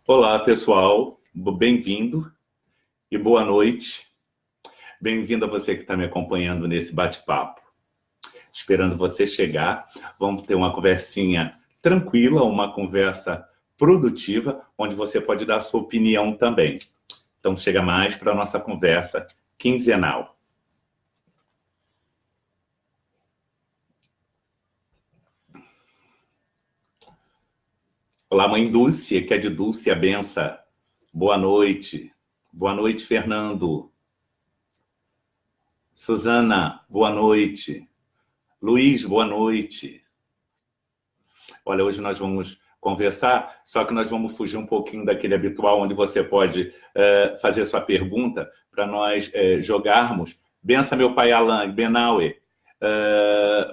Olá, pessoal. Bem-vindo e boa noite. Bem-vindo a você que está me acompanhando nesse bate-papo. Esperando você chegar, vamos ter uma conversinha tranquila, uma conversa produtiva, onde você pode dar a sua opinião também. Então, chega mais para a nossa conversa quinzenal. Olá, mãe Dulce, que é de Dulce a benção. Boa noite. Boa noite, Fernando. Suzana, boa noite. Luiz, boa noite. Olha, hoje nós vamos conversar, só que nós vamos fugir um pouquinho daquele habitual, onde você pode fazer sua pergunta para nós jogarmos. Bença, meu pai Alan, Benaue,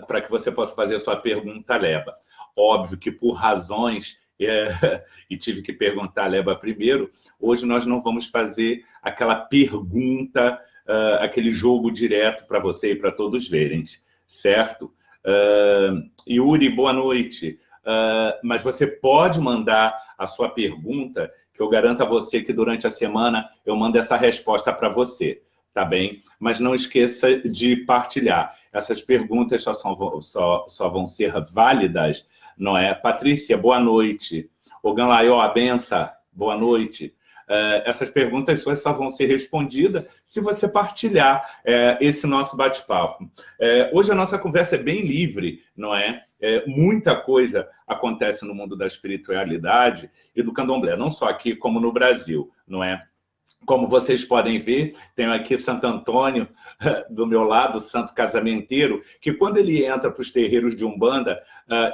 para que você possa fazer sua pergunta, Leba. Óbvio que por razões, e tive que perguntar a Leba primeiro, hoje nós não vamos fazer aquela pergunta, aquele jogo direto para você e para todos verem, certo? Yuri, boa noite. Mas você pode mandar a sua pergunta, que eu garanto a você que durante a semana eu mando essa resposta para você, tá bem? Mas não esqueça de partilhar. Essas perguntas só vão ser válidas, não é? Patrícia, boa noite. Ogan Laió, a benção, boa noite. Essas perguntas só vão ser respondidas se você partilhar esse nosso bate-papo. Hoje a nossa conversa é bem livre, não é? Muita coisa acontece no mundo da espiritualidade e do candomblé, não só aqui como no Brasil, não é? Como vocês podem ver, tenho aqui Santo Antônio do meu lado, santo casamenteiro, que quando ele entra para os terreiros de Umbanda,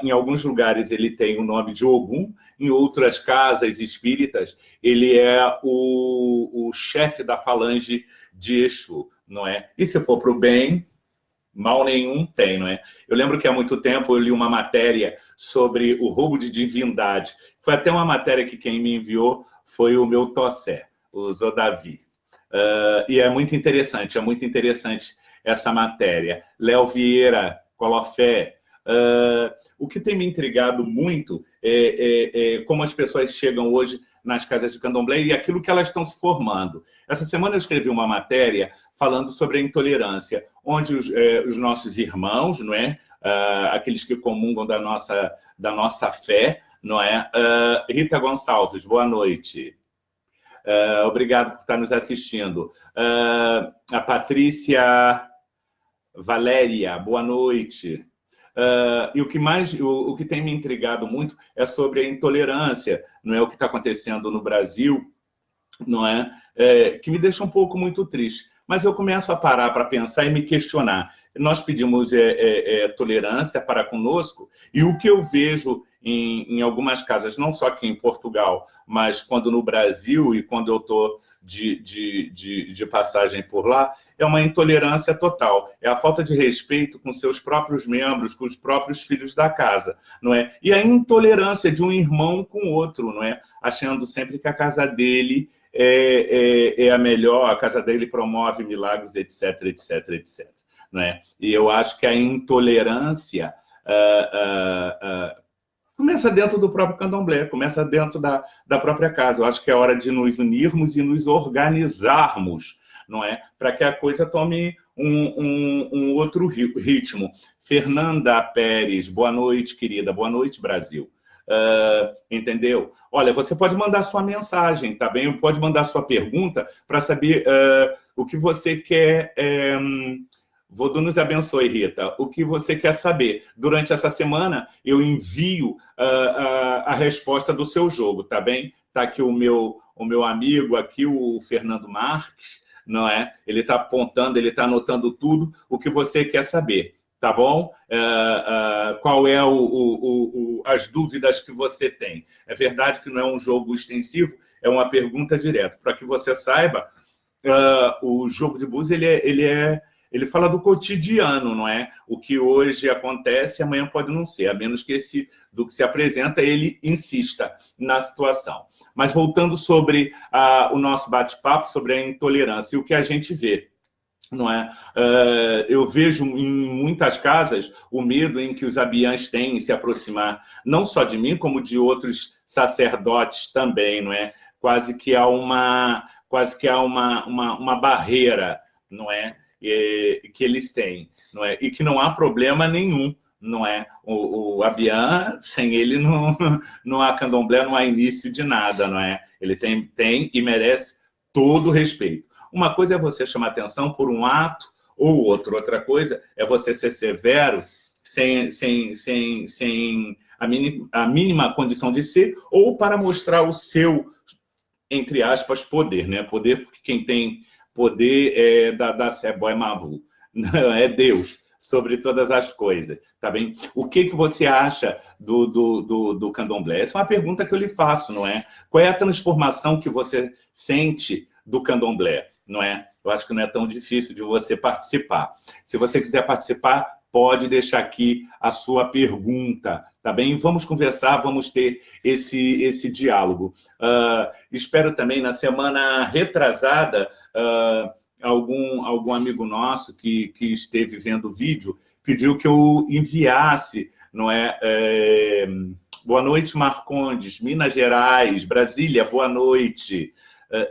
em alguns lugares ele tem o nome de Ogum, em outras casas espíritas, ele é o chefe da falange de Exu, não é? E se for para o bem, mal nenhum tem, não é? Eu lembro que há muito tempo eu li uma matéria sobre o roubo de divindade. Foi até uma matéria que quem me enviou foi o meu Tossé, o Zodavi. E é muito interessante essa matéria. Léo Vieira, Colofé. O que tem me intrigado muito é como as pessoas chegam hoje nas casas de candomblé e aquilo que elas estão se formando. Essa semana eu escrevi uma matéria falando sobre a intolerância, onde os nossos irmãos, não é? Aqueles que comungam da nossa fé, não é? Rita Gonçalves, boa noite. Obrigado por estar nos assistindo. A Patrícia Valéria, boa noite. E o que tem me intrigado muito é sobre a intolerância, não é? O que está acontecendo no Brasil, não é? Que me deixa um pouco muito triste. Mas eu começo a parar para pensar e me questionar. Nós pedimos tolerância para conosco, e o que eu vejo em algumas casas, não só aqui em Portugal, mas quando no Brasil e quando eu estou de passagem por lá, é uma intolerância total. É a falta de respeito com seus próprios membros, com os próprios filhos da casa, não é? E a intolerância de um irmão com o outro, não é? Achando sempre que a casa dele é a melhor, a casa dele promove milagres, etc, etc, etc. Não é? E eu acho que a intolerância começa dentro do próprio candomblé, começa dentro da própria casa. Eu acho que é hora de nos unirmos e nos organizarmos, não é? Para que a coisa tome um outro ritmo. Fernanda Pérez, boa noite, querida. Boa noite, Brasil. Entendeu? Olha, você pode mandar sua mensagem, tá bem? Pode mandar sua pergunta para saber o que você quer. Vodun nos abençoe, Rita. O que você quer saber? Durante essa semana, eu envio a resposta do seu jogo, tá bem? Tá aqui o meu amigo, aqui o Fernando Marques, não é? Ele está apontando, ele está anotando tudo o que você quer saber. Tá bom? Qual é as dúvidas que você tem? É verdade que não é um jogo extensivo, é uma pergunta direta. Para que você saiba, o jogo de búzios ele fala do cotidiano, não é? O que hoje acontece, amanhã pode não ser, a menos que do que se apresenta, ele insista na situação. Mas voltando sobre o nosso bate-papo, sobre a intolerância e o que a gente vê. Não é? Eu vejo em muitas casas o medo em que os abiãs têm em se aproximar, não só de mim, como de outros sacerdotes também, não é? Quase que há uma barreira, não é? Que eles têm, não é? E que não há problema nenhum, não é? O Abian, sem ele não há candomblé, não há início de nada, não é? Ele tem e merece todo o respeito. Uma coisa é você chamar atenção por um ato ou outro, outra coisa é você ser severo sem a mínima condição de ser, ou para mostrar o seu, entre aspas, poder, né? Poder, porque quem tem poder é da Seboé Mavu, é Deus sobre todas as coisas, tá bem? O que você acha do candomblé? Essa é uma pergunta que eu lhe faço, não é? Qual é a transformação que você sente do candomblé, não é? Eu acho que não é tão difícil de você participar. Se você quiser participar, pode deixar aqui a sua pergunta, tá bem? Vamos conversar, vamos ter esse diálogo. Espero também, na semana retrasada, algum amigo nosso que esteve vendo o vídeo pediu que eu enviasse, não é? Boa noite, Marcondes, Minas Gerais, Brasília, boa noite.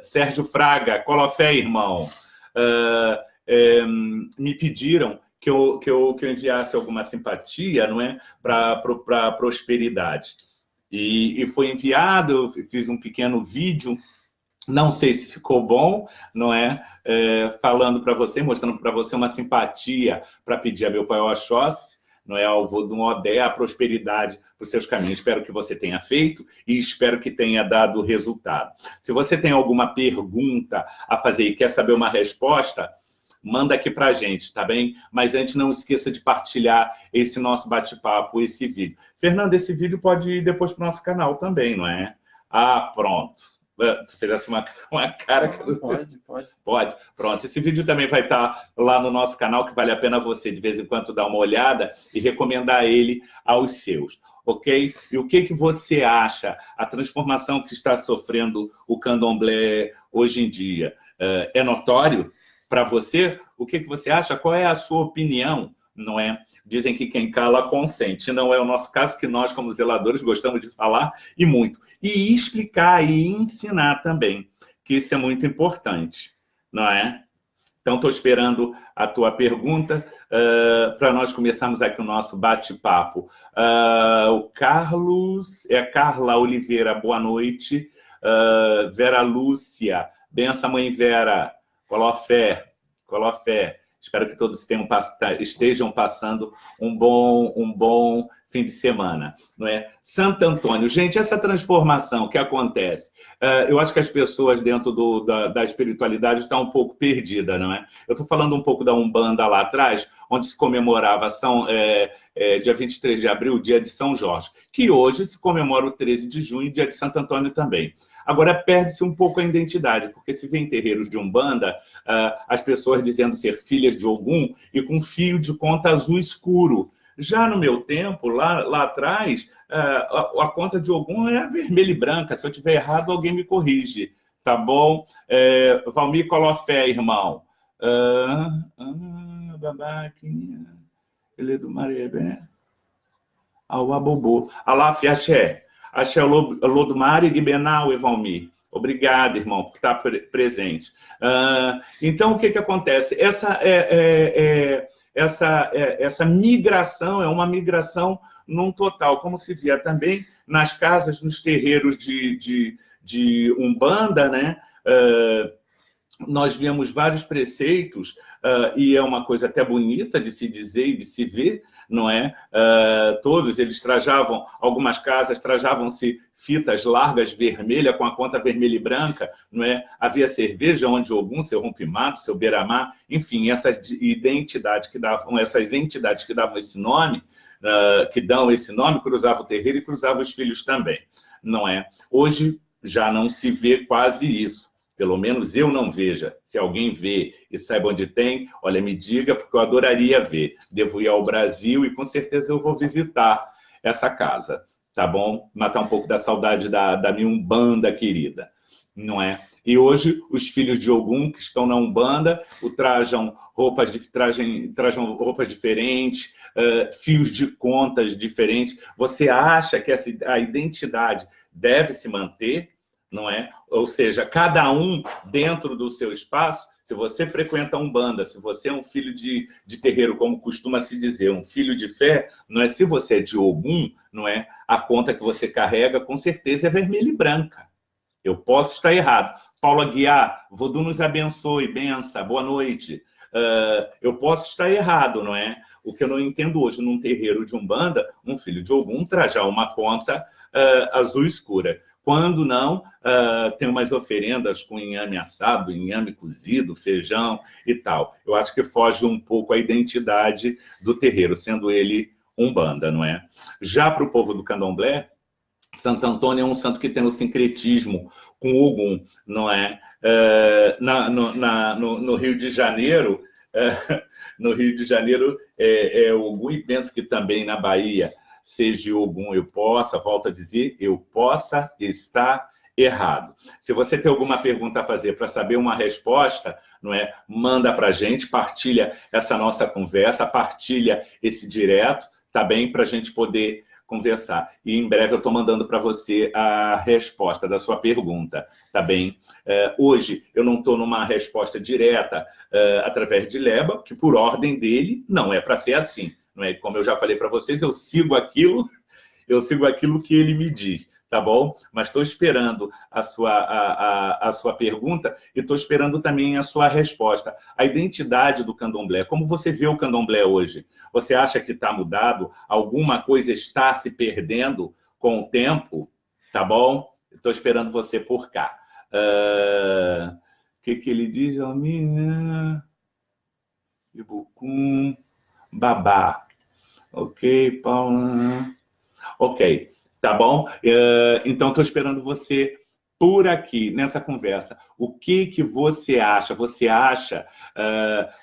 Sérgio Fraga, colofé, irmão. Me pediram que eu enviasse alguma simpatia, não é? Para a prosperidade. E foi enviado, eu fiz um pequeno vídeo, não sei se ficou bom, não é? Falando para você, mostrando para você uma simpatia para pedir a meu pai Oxóssi, não é? Ao Vodun Odé, a prosperidade para os seus caminhos. Espero que você tenha feito e espero que tenha dado resultado. Se você tem alguma pergunta a fazer e quer saber uma resposta, manda aqui para a gente, tá bem? Mas antes, não esqueça de partilhar esse nosso bate-papo, esse vídeo. Fernando, esse vídeo pode ir depois para o nosso canal também, não é? Pronto. Tu fez assim uma cara que... Pode. Pronto. Esse vídeo também vai estar lá no nosso canal, que vale a pena você, de vez em quando, dar uma olhada e recomendar ele aos seus, ok? E o que você acha? A transformação que está sofrendo o candomblé hoje em dia é notório para você? O que você acha? Qual é a sua opinião? Não é? Dizem que quem cala consente. Não é o nosso caso, que nós, como zeladores, gostamos de falar e muito. E explicar e ensinar também, que isso é muito importante, não é? Então, estou esperando a tua pergunta para nós começarmos aqui o nosso bate-papo. O Carlos, Carla Oliveira, boa noite. Vera Lúcia, benção, mãe Vera, colofé. Espero que todos estejam passando um bom fim de semana, não é? Santo Antônio, gente, essa transformação que acontece, eu acho que as pessoas dentro da espiritualidade estão um pouco perdidas, não é? Eu estou falando um pouco da Umbanda lá atrás, onde se comemorava dia 23 de abril, dia de São Jorge, que hoje se comemora o 13 de junho, dia de Santo Antônio também. Agora, perde-se um pouco a identidade, porque se vê em terreiros de Umbanda, as pessoas dizendo ser filhas de Ogum e com fio de conta azul escuro. Já no meu tempo, lá atrás, a conta de Ogum é vermelha e branca. Se eu estiver errado, alguém me corrige, tá bom? Valmir Colofé, irmão. Babaquinha. Ele é do Marebé. Abobô. Alaf, axé. Axé Lodumari Guibenau e Valmir. Obrigado, irmão, por estar presente. Então, o que acontece? Essa migração é uma migração num total, como se via também nas casas, nos terreiros de Umbanda, né? Nós vemos vários preceitos, e é uma coisa até bonita de se dizer e de se ver, não é? Todos eles trajavam, algumas casas trajavam-se fitas largas vermelhas com a conta vermelha e branca, não é? Havia cerveja onde Ogum, seu Rompimato, seu Beramá, enfim, essas entidades que davam esse nome, que dão esse nome, cruzavam o terreiro e cruzavam os filhos também, não é? Hoje já não se vê quase isso. Pelo menos eu não veja. Se alguém vê e saiba onde tem, olha, me diga, porque eu adoraria ver. Devo ir ao Brasil e com certeza eu vou visitar essa casa, tá bom? Matar um pouco da saudade da minha Umbanda querida, não é? E hoje os filhos de Ogum que estão na Umbanda trajam roupas diferentes, fios de contas diferentes. Você acha que a identidade deve se manter, não é? Ou seja, cada um dentro do seu espaço. Se você frequenta Umbanda, se você é um filho de terreiro, como costuma se dizer, um filho de fé, não é? Se você é de Ogum, não é? A conta que você carrega, com certeza, é vermelha e branca. Eu posso estar errado. Paulo Aguiar, Vodun nos abençoe, benção, boa noite. Eu posso estar errado, não é? O que eu não entendo hoje, num terreiro de Umbanda, um filho de Ogum trajar uma conta azul escura. Quando não, tem umas oferendas com inhame assado, inhame cozido, feijão e tal. Eu acho que foge um pouco a identidade do terreiro, sendo ele Umbanda, não é? Já para o povo do Candomblé, Santo Antônio é um santo que tem o sincretismo com Ogum, não é? No Rio de Janeiro, no Rio de Janeiro é Ogum, e penso que também na Bahia seja Ogum. Eu possa, volto a dizer, eu possa estar errado. Se você tem alguma pergunta a fazer para saber uma resposta, não é? Manda para a gente, partilha essa nossa conversa, partilha esse direto, tá bem? Para a gente poder conversar. E em breve eu estou mandando para você a resposta da sua pergunta, tá bem? Hoje eu não estou numa resposta direta através de Leba, que por ordem dele não é para ser assim. Não é? Como eu já falei para vocês, eu sigo aquilo que ele me diz, tá bom? Mas estou esperando a sua pergunta e estou esperando também a sua resposta. A identidade do candomblé, como você vê o candomblé hoje? Você acha que está mudado? Alguma coisa está se perdendo com o tempo? Tá bom? Estou esperando você por cá. O que ele diz? Ibucum, babá. Ok, Paula. Ok, tá bom? Então, estou esperando você por aqui, nessa conversa. O que você acha? Você acha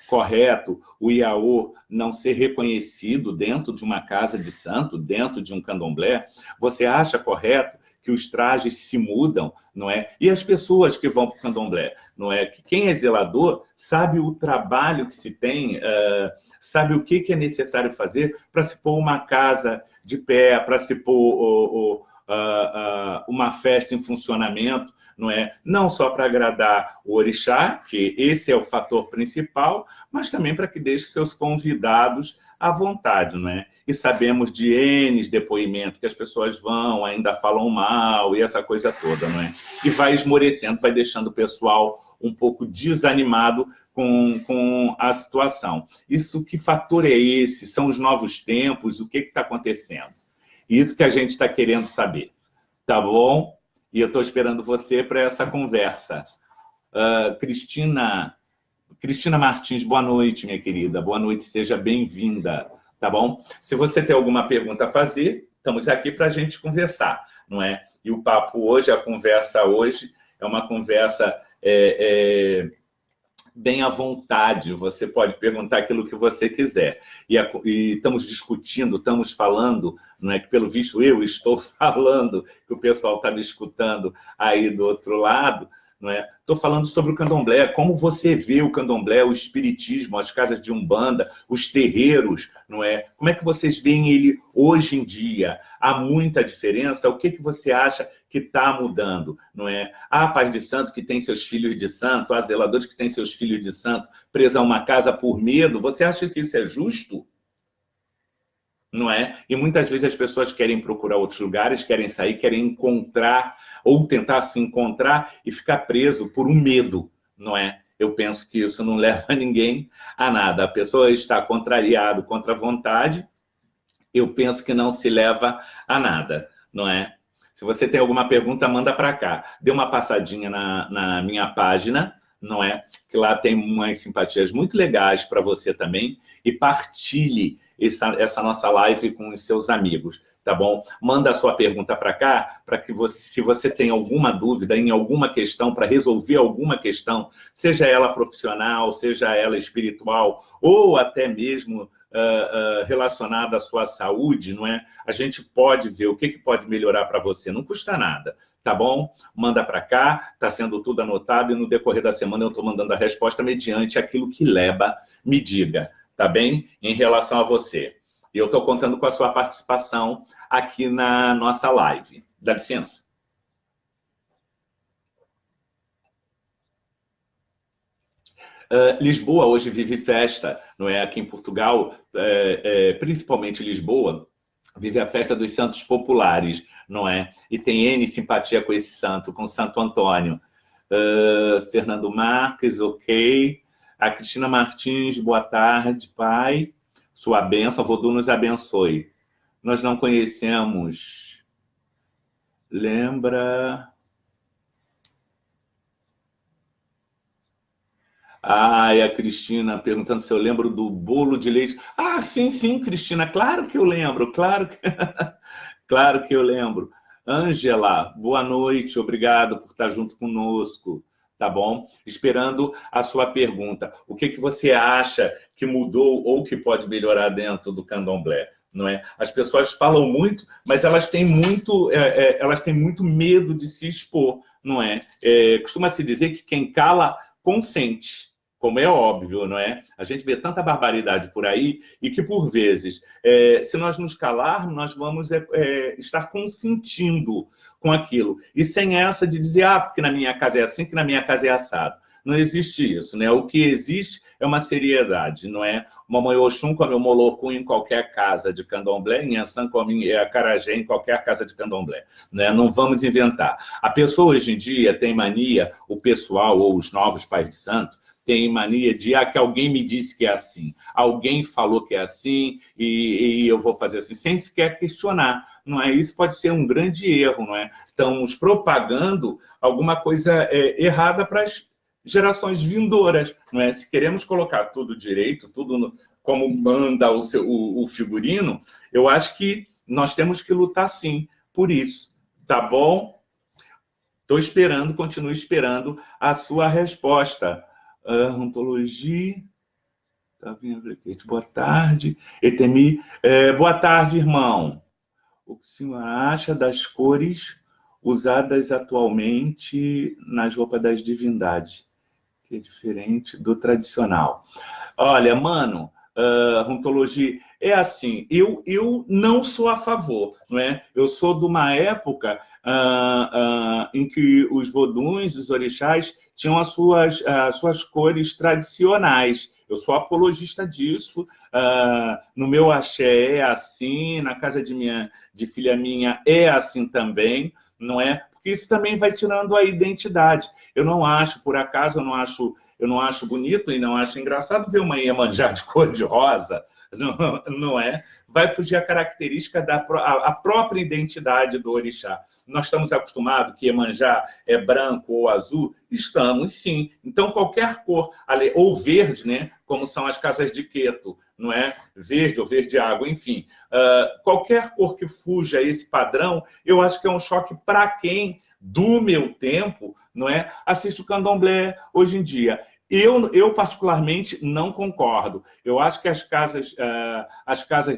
correto o Iaô não ser reconhecido dentro de uma casa de santo, dentro de um candomblé? Você acha correto que os trajes se mudam, não é? E as pessoas que vão para o candomblé, não é? Que quem é zelador sabe o trabalho que se tem, sabe o que é necessário fazer para se pôr uma casa de pé, para se pôr uma festa em funcionamento, não é? Não só para agradar o orixá, que esse é o fator principal, mas também para que deixe seus convidados à vontade, não é? E sabemos de N depoimentos que as pessoas vão, ainda falam mal, e essa coisa toda, não é? E vai esmorecendo, vai deixando o pessoal um pouco desanimado com a situação. Que fator é esse? São os novos tempos? O que está acontecendo? Isso que a gente está querendo saber, tá bom? E eu estou esperando você para essa conversa. Cristina Martins, boa noite, minha querida. Boa noite, seja bem-vinda, tá bom? Se você tem alguma pergunta a fazer, estamos aqui para a gente conversar, não é? E o papo hoje, a conversa hoje, é uma conversa bem à vontade. Você pode perguntar aquilo que você quiser. E estamos discutindo, estamos falando, não é que pelo visto eu estou falando, que o pessoal está me escutando aí do outro lado, não é? Estou falando sobre o candomblé, como você vê o candomblé, o espiritismo, as casas de Umbanda, os terreiros, não é? Como é que vocês veem ele hoje em dia? Há muita diferença? O que você acha que está mudando, não é? Há pais de santo que têm seus filhos de santo, há zeladores que têm seus filhos de santo presos a uma casa por medo. Você acha que isso é justo? Não é? E muitas vezes as pessoas querem procurar outros lugares, querem sair, querem encontrar, ou tentar se encontrar e ficar preso por um medo, não é? Eu penso que isso não leva ninguém a nada. A pessoa está contrariado contra a vontade, eu penso que não se leva a nada, não é? Se você tem alguma pergunta, manda para cá. Dê uma passadinha na minha página, não é? Que lá tem umas simpatias muito legais para você também. E partilhe essa nossa live com os seus amigos, tá bom? Manda a sua pergunta para cá, para que se você tem alguma dúvida em alguma questão, para resolver alguma questão, seja ela profissional, seja ela espiritual, ou até mesmo relacionada à sua saúde, não é? A gente pode ver o que pode melhorar para você, não custa nada. Tá bom? Manda para cá, está sendo tudo anotado e no decorrer da semana eu estou mandando a resposta mediante aquilo que Leba me diga, tá bem? Em relação a você. E eu estou contando com a sua participação aqui na nossa live. Dá licença. Lisboa hoje vive festa, não é? Aqui em Portugal, principalmente Lisboa, vive a festa dos santos populares, não é? E tem N simpatia com esse santo, com Santo Antônio. Fernando Marques, ok. A Cristina Martins, boa tarde, pai. Sua bênção, Vodú nos abençoe. Nós não conhecemos. Lembra... e a Cristina perguntando se eu lembro do bolo de leite. Sim, sim, Cristina, claro que eu lembro, claro que, claro que eu lembro. Ângela, boa noite, obrigado por estar junto conosco, tá bom? Esperando a sua pergunta. O que você acha que mudou ou que pode melhorar dentro do candomblé? Não é? As pessoas falam muito, mas elas têm muito medo de se expor, não é? Costuma-se dizer que quem cala consente, como é óbvio, não é? A gente vê tanta barbaridade por aí e que, por vezes, se nós nos calarmos, nós vamos estar consentindo com aquilo. E sem essa de dizer, porque na minha casa é assim, que na minha casa é assado. Não existe isso, né? O que existe é uma seriedade, não é? Mamãe Oxum come o molocu em qualquer casa de candomblé, em Ansan come acarajé em qualquer casa de candomblé, né? Não vamos inventar. A pessoa hoje em dia tem mania, o pessoal ou os novos pais de santo, tem mania de que alguém me disse que é assim, alguém falou que é assim e eu vou fazer assim, sem sequer questionar, não é? Isso pode ser um grande erro, não é? Estamos propagando alguma coisa errada para as gerações vindouras, não é? Se queremos colocar tudo direito, tudo como manda o figurino, eu acho que nós temos que lutar sim por isso, tá bom? Estou esperando, continuo esperando a sua resposta. Ontologia, tá vindo, boa tarde, Etemi, boa tarde, irmão. O que o senhor acha das cores usadas atualmente nas roupas das divindades, que é diferente do tradicional? Olha, mano, ontologia, é assim, eu não sou a favor, não é? Eu sou de uma época em que os voduns, os orixás, tinham as suas cores tradicionais. Eu sou apologista disso. No meu axé é assim, na casa de filha minha é assim também, não é? Porque isso também vai tirando a identidade. Eu não acho, por acaso, eu não acho bonito e não acho engraçado ver uma Iemanjá de cor de rosa, não é? Vai fugir a característica a própria identidade do orixá. Nós estamos acostumados que Iemanjá é branco ou azul? Estamos, sim. Então, qualquer cor, ou verde, né? Como são as casas de Queto, não é? Verde ou verde água, enfim. Qualquer cor que fuja esse padrão, eu acho que é um choque para quem, do meu tempo, não é? Assiste o candomblé hoje em dia. Eu, particularmente, não concordo. Eu acho que as casas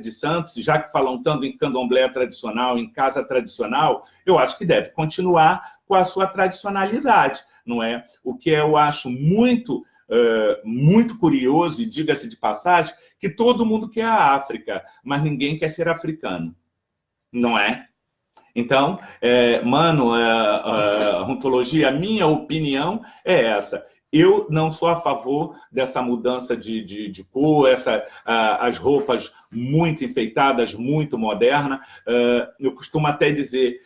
de santos, já que falam tanto em candomblé tradicional, em casa tradicional, eu acho que deve continuar com a sua tradicionalidade, não é? O que eu acho muito curioso, e diga-se de passagem, que todo mundo quer a África, mas ninguém quer ser africano, não é? Então, mano, ontologia, a minha opinião é essa. Eu não sou a favor dessa mudança de cor, as roupas muito enfeitadas, muito modernas. Eu costumo até dizer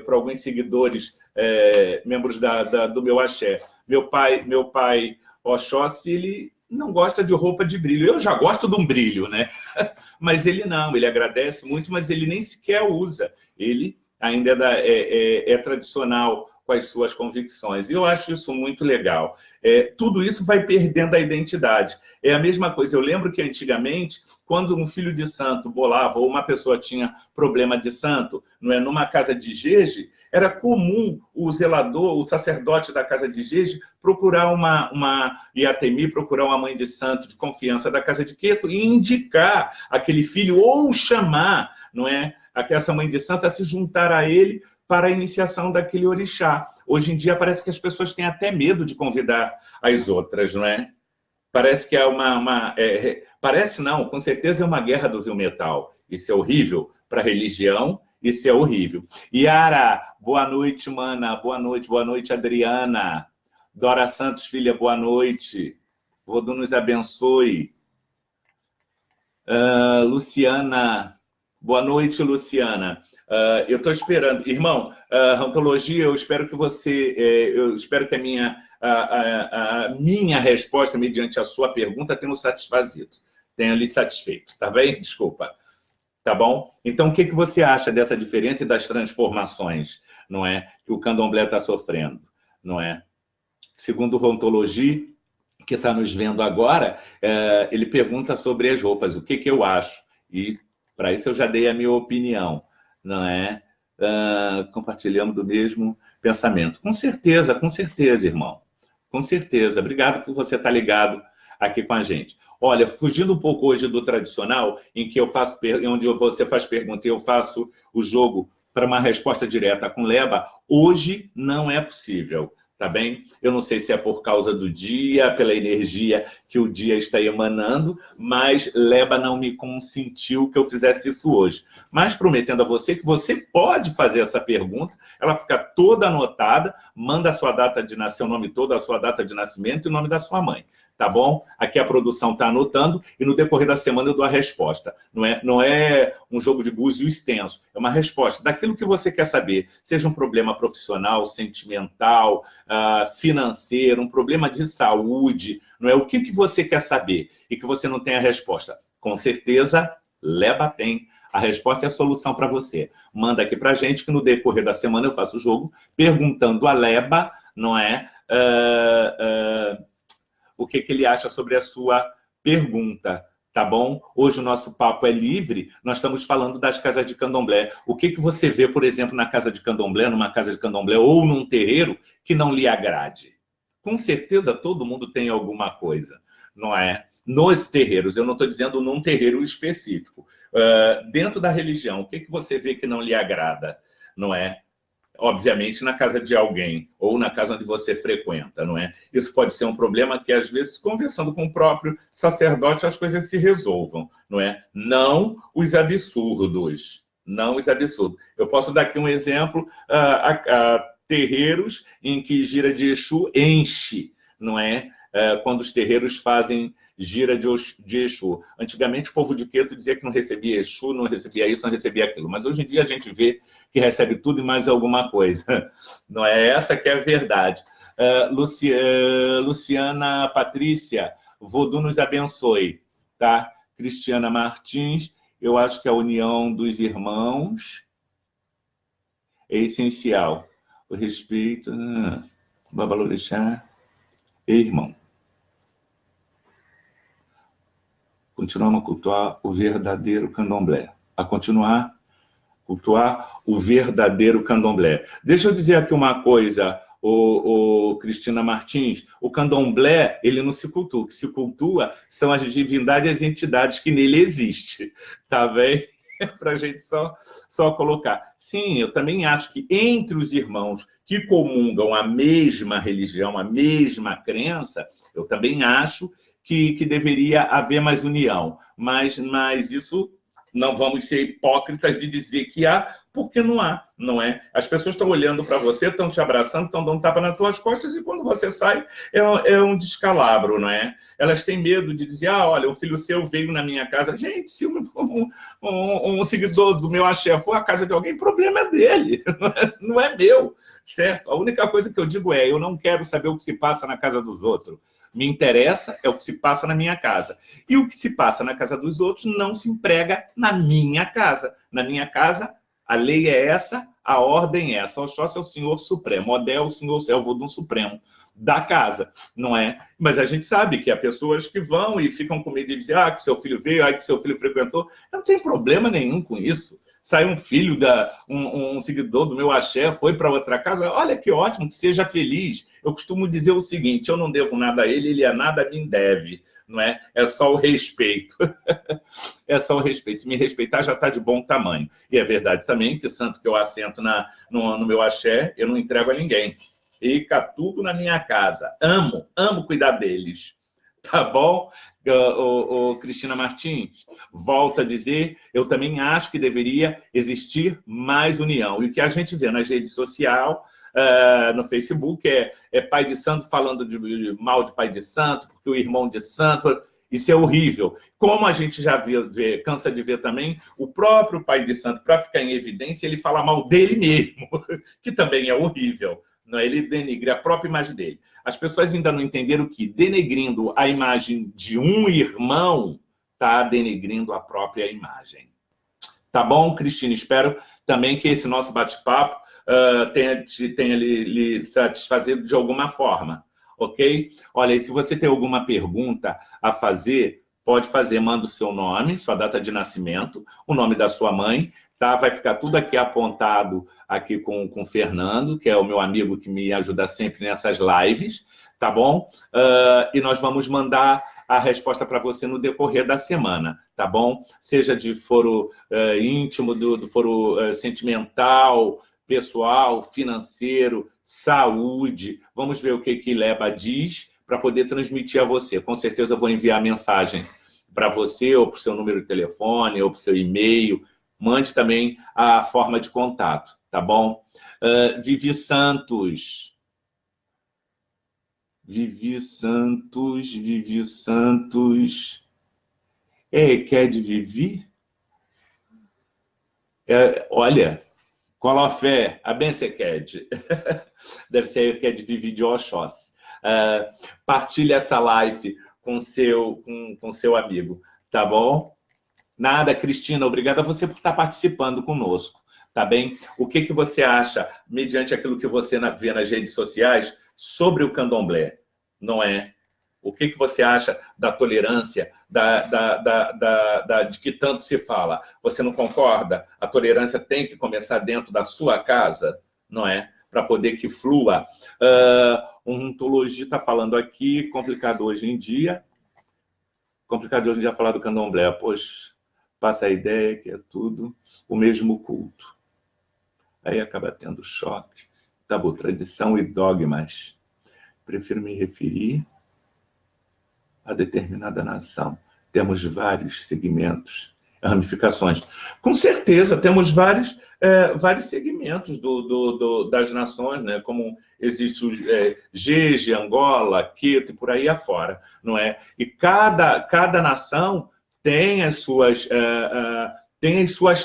para alguns seguidores, membros do meu axé, meu pai Oxóssi, ele não gosta de roupa de brilho. Eu já gosto de um brilho, né? Mas ele não, ele agradece muito, mas ele nem sequer usa. Ele ainda é tradicional com as suas convicções. E eu acho isso muito legal. Tudo isso vai perdendo a identidade. É a mesma coisa. Eu lembro que, antigamente, quando um filho de santo bolava ou uma pessoa tinha problema de santo, não é, numa casa de jeje, era comum o zelador, o sacerdote da casa de jeje, procurar uma Iatemi, procurar uma mãe de santo de confiança da casa de Queto e indicar aquele filho ou chamar, não é, essa mãe de santo a se juntar a ele para a iniciação daquele orixá. Hoje em dia parece que as pessoas têm até medo de convidar as outras, não é? Parece que parece não, com certeza é uma guerra do viu metal. Isso é horrível para a religião, isso é horrível. Yara, boa noite, mana. Boa noite, Adriana. Dora Santos, filha, boa noite. Vodun nos abençoe. Luciana, boa noite, Luciana. Eu estou esperando. Irmão, ontologia, eu espero que a minha resposta, mediante a sua pergunta, tenha lhe satisfeito, tá bem? Desculpa. Tá bom? Então, o que você acha dessa diferença e das transformações, não é? Que o candomblé está sofrendo, não é? Segundo o ontologia, que está nos vendo agora, ele pergunta sobre as roupas, o que eu acho. E, para isso, eu já dei a minha opinião, não é? Compartilhamos do mesmo pensamento. Com certeza, irmão. Com certeza. Obrigado por você estar ligado aqui com a gente. Olha, fugindo um pouco hoje do tradicional, em que onde você faz pergunta e eu faço o jogo para uma resposta direta com Leba, hoje não é possível. Tá bem? Eu não sei se é por causa do dia, pela energia que o dia está emanando, mas Leba não me consentiu que eu fizesse isso hoje. Mas prometendo a você que você pode fazer essa pergunta, ela fica toda anotada, manda a sua data de nascimento, o nome todo, a sua data de nascimento e o nome da sua mãe. Tá bom? Aqui a produção está anotando e no decorrer da semana eu dou a resposta. Não é um jogo de búzio extenso, é uma resposta daquilo que você quer saber, seja um problema profissional, sentimental, financeiro, um problema de saúde, não é? O que você quer saber e que você não tem a resposta? Com certeza, Leba tem. A resposta é a solução para você. Manda aqui para a gente que no decorrer da semana eu faço o jogo perguntando a Leba, não é? O que ele acha sobre a sua pergunta, tá bom? Hoje o nosso papo é livre, nós estamos falando das casas de candomblé. O que você vê, por exemplo, na casa de candomblé, numa casa de candomblé ou num terreiro que não lhe agrade? Com certeza todo mundo tem alguma coisa, não é? Nos terreiros, eu não estou dizendo num terreiro específico. Dentro da religião, o que você vê que não lhe agrada, não é? Obviamente, na casa de alguém, ou na casa onde você frequenta, não é? Isso pode ser um problema que, às vezes, conversando com o próprio sacerdote, as coisas se resolvam, não é? Não os absurdos. Não os absurdos. Eu posso dar aqui um exemplo, terreiros em que gira de Exu enche, não é? Quando os terreiros fazem gira de Exu. Antigamente, o povo de Queto dizia que não recebia Exu, não recebia isso, não recebia aquilo. Mas hoje em dia a gente vê que recebe tudo e mais alguma coisa. Não é essa que é a verdade. Luciana Patrícia, Vodun nos abençoe. Tá? Cristiana Martins, eu acho que a união dos irmãos é essencial. O respeito... Babalorixá... irmão. Continuamos a cultuar o verdadeiro candomblé. A continuar cultuar o verdadeiro candomblé. Deixa eu dizer aqui uma coisa, Cristina Martins. O candomblé, ele não se cultua. O que se cultua são as divindades e as entidades que nele existem. Tá bem? Para a gente só colocar. Sim, eu também acho que entre os irmãos que comungam a mesma religião, a mesma crença, eu também acho que deveria haver mais união. Mas isso, não vamos ser hipócritas de dizer que há, porque não há, não é? As pessoas estão olhando para você, estão te abraçando, estão dando tapa nas tuas costas, e quando você sai, é um descalabro, não é? Elas têm medo de dizer, olha, o filho seu veio na minha casa. Gente, se um seguidor do meu axé for à casa de alguém, o problema é dele, não é meu, certo? A única coisa que eu digo eu não quero saber o que se passa na casa dos outros. Me interessa é o que se passa na minha casa. E o que se passa na casa dos outros não se emprega na minha casa. Na minha casa, a lei é essa, a ordem é essa. Oxóssi é o Senhor Supremo, Odé é o Senhor Vodun Supremo da casa, não é? Mas a gente sabe que há pessoas que vão e ficam com medo de dizer que seu filho veio, que seu filho frequentou. Eu não tenho problema nenhum com isso. Sai um filho, um seguidor do meu axé, foi para outra casa, olha que ótimo, que seja feliz. Eu costumo dizer o seguinte, eu não devo nada a ele, ele a nada me deve, não é? É só o respeito. É só o respeito. Se me respeitar, já está de bom tamanho. E é verdade também que santo que eu assento no meu axé, eu não entrego a ninguém. Fica tudo na minha casa. Amo cuidar deles. Tá bom? Cristina Martins, volta a dizer, eu também acho que deveria existir mais união. E o que a gente vê nas redes sociais, no Facebook, pai de santo falando de mal de pai de santo, porque o irmão de santo... Isso é horrível. Como a gente já cansa de ver também, o próprio pai de santo, para ficar em evidência, ele fala mal dele mesmo, que também é horrível. Não é? Ele denigre a própria imagem dele. As pessoas ainda não entenderam que, denegrindo a imagem de um irmão, está denegrindo a própria imagem. Tá bom, Cristina? Espero também que esse nosso bate-papo tenha lhe satisfazido de alguma forma. Ok? Olha, e se você tem alguma pergunta a fazer, pode fazer, manda o seu nome, sua data de nascimento, o nome da sua mãe, tá? Vai ficar tudo aqui apontado aqui com o Fernando, que é o meu amigo que me ajuda sempre nessas lives, tá bom? E nós vamos mandar a resposta para você no decorrer da semana, tá bom? Seja de foro íntimo, do foro sentimental, pessoal, financeiro, saúde. Vamos ver o que Leba diz para poder transmitir a você. Com certeza eu vou enviar mensagem para você, ou para o seu número de telefone, ou para o seu e-mail. Mande também a forma de contato, tá bom? Vivi Santos. Vivi Santos. Quer de Vivi? Olha... Colofé, a benção Ked. Deve ser que é de Vivi de Oxós. Partilhe essa live com seu amigo, tá bom? Nada, Cristina, obrigado a você por estar participando conosco, tá bem? O que você acha, mediante aquilo que você vê nas redes sociais, sobre o candomblé, não é? O que você acha da tolerância, de que tanto se fala? Você não concorda? A tolerância tem que começar dentro da sua casa, não é? Para poder que flua. Um ontologia está falando aqui, complicado hoje em dia. Complicado hoje em dia falar do candomblé. Pois, passa a ideia que é tudo o mesmo culto. Aí acaba tendo choque. Tabu, tradição e dogmas. Prefiro me referir a determinada nação. Temos vários segmentos, ramificações. Com certeza, temos vários segmentos das nações, né? Como existe o Jeje, Angola, Quito e por aí afora, não é? E cada nação tem as suas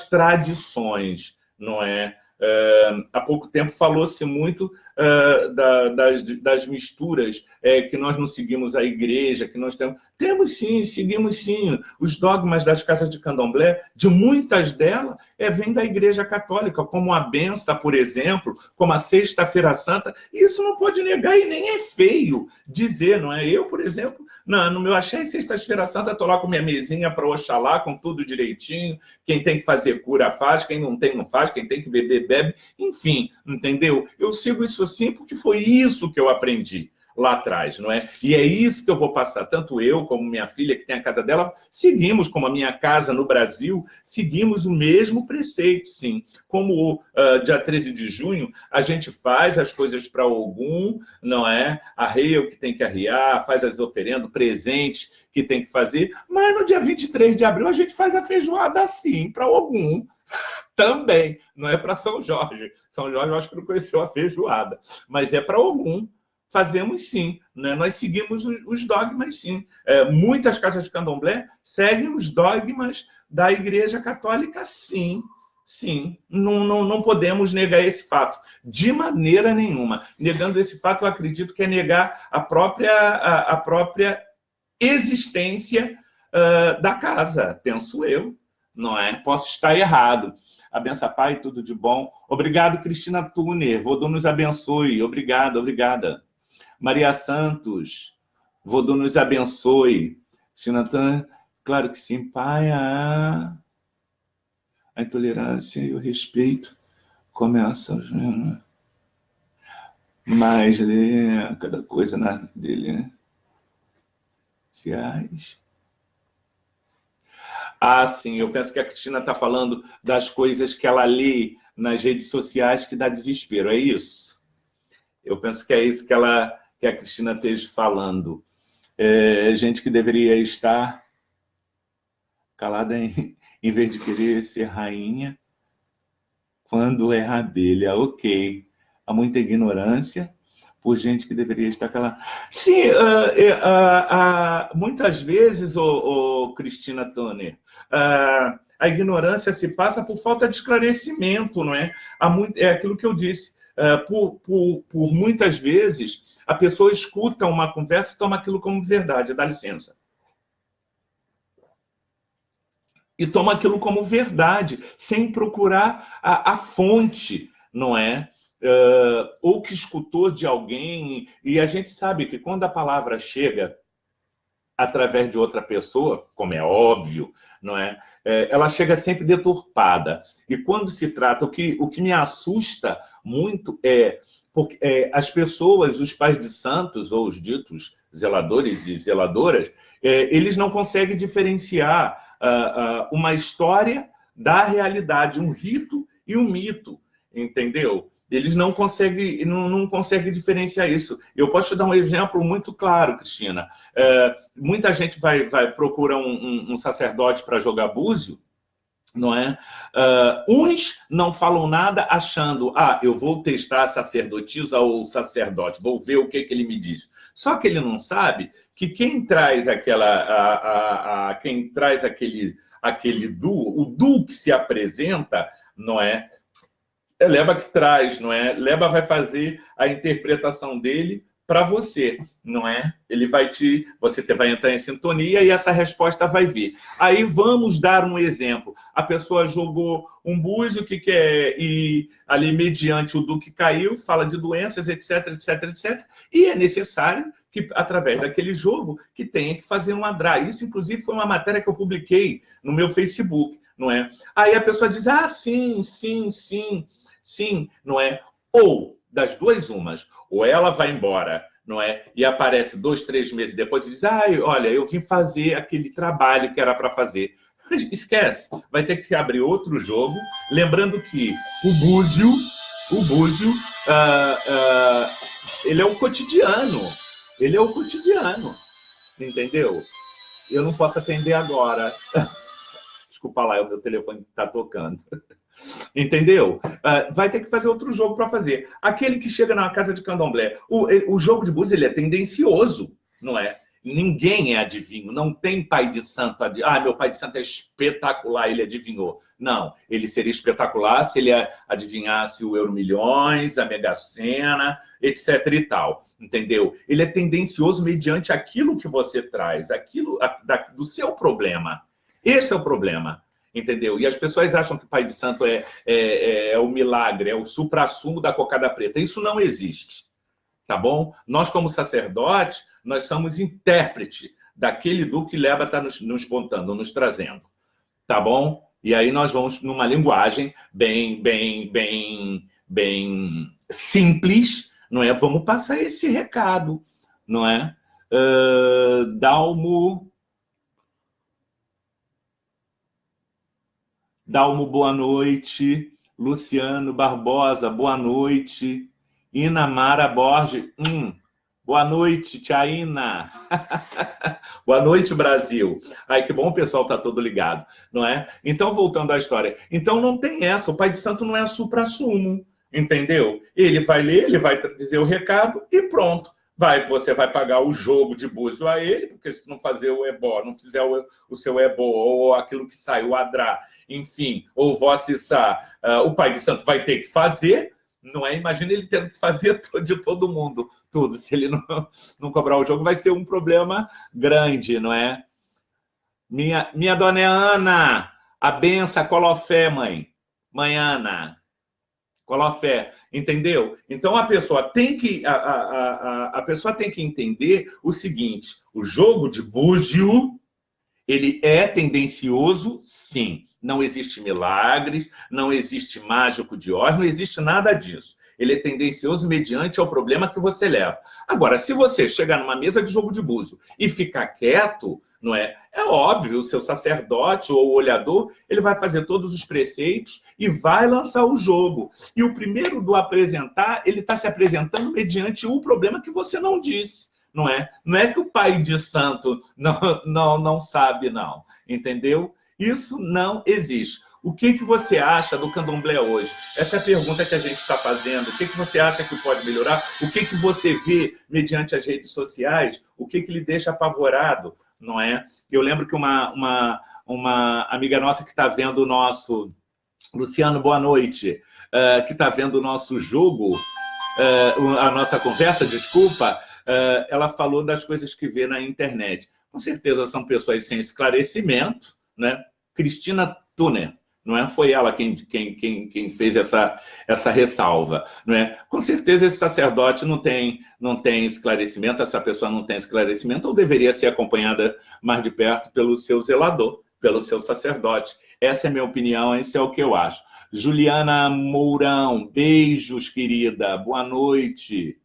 tradições, não é? Há pouco tempo falou-se muito das misturas, que nós não seguimos a igreja, que nós temos sim, seguimos sim. Os dogmas das casas de candomblé, de muitas delas, vêm da igreja católica, como a benção, por exemplo, como a Sexta-feira Santa. Isso não pode negar e nem é feio dizer, não é? Eu, por exemplo, no meu axé, Sexta-feira Santa, estou lá com minha mesinha para Oxalá, com tudo direitinho. Quem tem que fazer cura faz, quem não tem não faz, quem tem que beber bebe, enfim, entendeu? Eu sigo isso assim porque foi isso que eu aprendi lá atrás, não é? E é isso que eu vou passar, tanto eu como minha filha, que tem a casa dela, seguimos, como a minha casa no Brasil, seguimos o mesmo preceito, sim. Como dia 13 de junho, a gente faz as coisas para Ogum, não é? Arreia o que tem que arrear, faz as oferendas, presentes que tem que fazer, mas no dia 23 de abril a gente faz a feijoada assim, para Ogum, também, não é para São Jorge. São Jorge eu acho que não conheceu a feijoada, mas é para Ogum. Fazemos sim, né? Nós seguimos os dogmas sim. Muitas casas de candomblé seguem os dogmas da Igreja Católica sim. Sim, não podemos negar esse fato, de maneira nenhuma. Negando esse fato, eu acredito que é negar a própria existência da casa, penso eu. Não é? Posso estar errado. Abença, Pai, tudo de bom. Obrigado, Cristina Tuner. Vodô nos abençoe. Obrigada. Maria Santos, Vodô nos abençoe. Chinatan, claro que sim, Pai. A intolerância e o respeito começam, né? Mas cada coisa dele, né? Sim, eu penso que a Cristina está falando das coisas que ela lê nas redes sociais que dá desespero, é isso? Eu penso que é isso que a Cristina esteja falando. Gente que deveria estar calada em vez de querer ser rainha quando é abelha. Ok. há muita ignorância por gente que deveria estar calada. Sim, muitas vezes, Cristina Toner, a ignorância se passa por falta de esclarecimento, não é? É aquilo que eu disse. Por muitas vezes, a pessoa escuta uma conversa e toma aquilo como verdade, dá licença. E toma aquilo como verdade, sem procurar a fonte, não é? Ou que escutou de alguém. E a gente sabe que quando a palavra chega através de outra pessoa, como é óbvio, não é? Ela chega sempre deturpada. E quando se trata, o que me assusta muito porque as pessoas, os pais de santos, ou os ditos zeladores e zeladoras, eles não conseguem diferenciar uma história da realidade, um rito e um mito, entendeu? Eles não conseguem diferenciar isso. Eu posso te dar um exemplo muito claro, Cristina. Muita gente procura um sacerdote para jogar búzio, não é? Uns não falam nada achando, eu vou testar a sacerdotisa ou sacerdote, vou ver o que ele me diz. Só que ele não sabe que quem traz aquele duo, o duo que se apresenta, não é? É Leba que traz, não é? Leba vai fazer a interpretação dele para você, não é? Você vai entrar em sintonia e essa resposta vai vir. Aí vamos dar um exemplo. A pessoa jogou um búzio e ali mediante o duque caiu, fala de doenças, etc, etc, etc. E é necessário que, através daquele jogo, que tenha que fazer um Adra. Isso, inclusive, foi uma matéria que eu publiquei no meu Facebook, não é? Aí a pessoa diz, sim, não é? Ou, das duas umas, ou ela vai embora, não é? E aparece 2, 3 meses depois e diz, olha, eu vim fazer aquele trabalho que era para fazer. Esquece, vai ter que abrir outro jogo, lembrando que o búzio, ele é o cotidiano, entendeu? Eu não posso atender agora. Desculpa lá, o meu telefone está tocando. Entendeu? Vai ter que fazer outro jogo para fazer. Aquele que chega na casa de candomblé. O jogo de búzio, ele é tendencioso, não é? Ninguém é adivinho. Não tem pai de santo. Meu pai de santo é espetacular, ele adivinhou. Não, ele seria espetacular se ele adivinhasse o Euromilhões, a Mega Sena, etc e tal. Entendeu? Ele é tendencioso mediante aquilo que você traz, aquilo do seu problema. Esse é o problema. Entendeu? E as pessoas acham que pai de santo é o milagre, é o suprassumo da cocada preta. Isso não existe, tá bom? Nós, como sacerdotes, nós somos intérprete daquele do que Leba está nos contando, nos trazendo, tá bom? E aí nós vamos numa linguagem bem simples, não é? Vamos passar esse recado, não é? Dalmo, boa noite. Luciano Barbosa, boa noite. Inamara Borges, boa noite, tia Ina. Boa noite, Brasil. Que bom, o pessoal tá todo ligado, não é? Então, voltando à história. Então, não tem essa. O pai de santo não é suprassumo, entendeu? Ele vai ler, ele vai dizer o recado e pronto. Você vai pagar o jogo de búzio a ele, porque se não fazer o ebó, não fizer o seu ebó, ou aquilo que sai, o adrá, enfim, ou Vossa Issá, o pai de santo vai ter que fazer, não é? Imagina ele tendo que fazer de todo mundo, tudo. Se ele não cobrar o jogo, vai ser um problema grande, não é? Minha dona Ana, a benção, colofé, mãe. Mãe Ana. Colofé, entendeu? Então a pessoa tem que entender o seguinte: o jogo de búzio, ele é tendencioso, sim. Não existe milagres, não existe mágico de Oz, não existe nada disso. Ele é tendencioso mediante ao problema que você leva. Agora, se você chegar numa mesa de jogo de búzio e ficar quieto, não é? É óbvio, o seu sacerdote ou o olhador, ele vai fazer todos os preceitos e vai lançar o jogo. E o primeiro do apresentar, ele está se apresentando mediante o problema que você não disse, não é? Não é que o pai de santo não sabe, não. Entendeu? Isso não existe. O que você acha do candomblé hoje? Essa é a pergunta que a gente está fazendo. O que você acha que pode melhorar? O que você vê mediante as redes sociais? O que lhe deixa apavorado? Não é? Eu lembro que uma amiga nossa que está vendo o nosso... Luciano, boa noite. Que está vendo o nosso jogo, a nossa conversa, desculpa, ela falou das coisas que vê na internet. Com certeza são pessoas sem esclarecimento, né? Cristina Tuner, não é? Foi ela quem fez essa ressalva, não é? Com certeza esse sacerdote não tem esclarecimento, essa pessoa não tem esclarecimento, ou deveria ser acompanhada mais de perto pelo seu zelador, pelo seu sacerdote. Essa é a minha opinião, esse é o que eu acho. Juliana Mourão, beijos, querida, boa noite.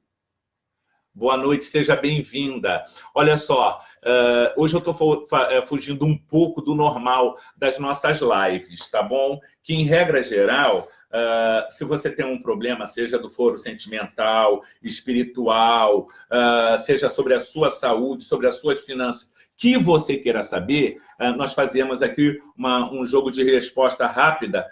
Boa noite, seja bem-vinda. Olha só, hoje eu estou fugindo um pouco do normal das nossas lives, tá bom? Que, em regra geral, se você tem um problema, seja do foro sentimental, espiritual, seja sobre a sua saúde, sobre as suas finanças, que você queira saber, nós fazemos aqui um jogo de resposta rápida,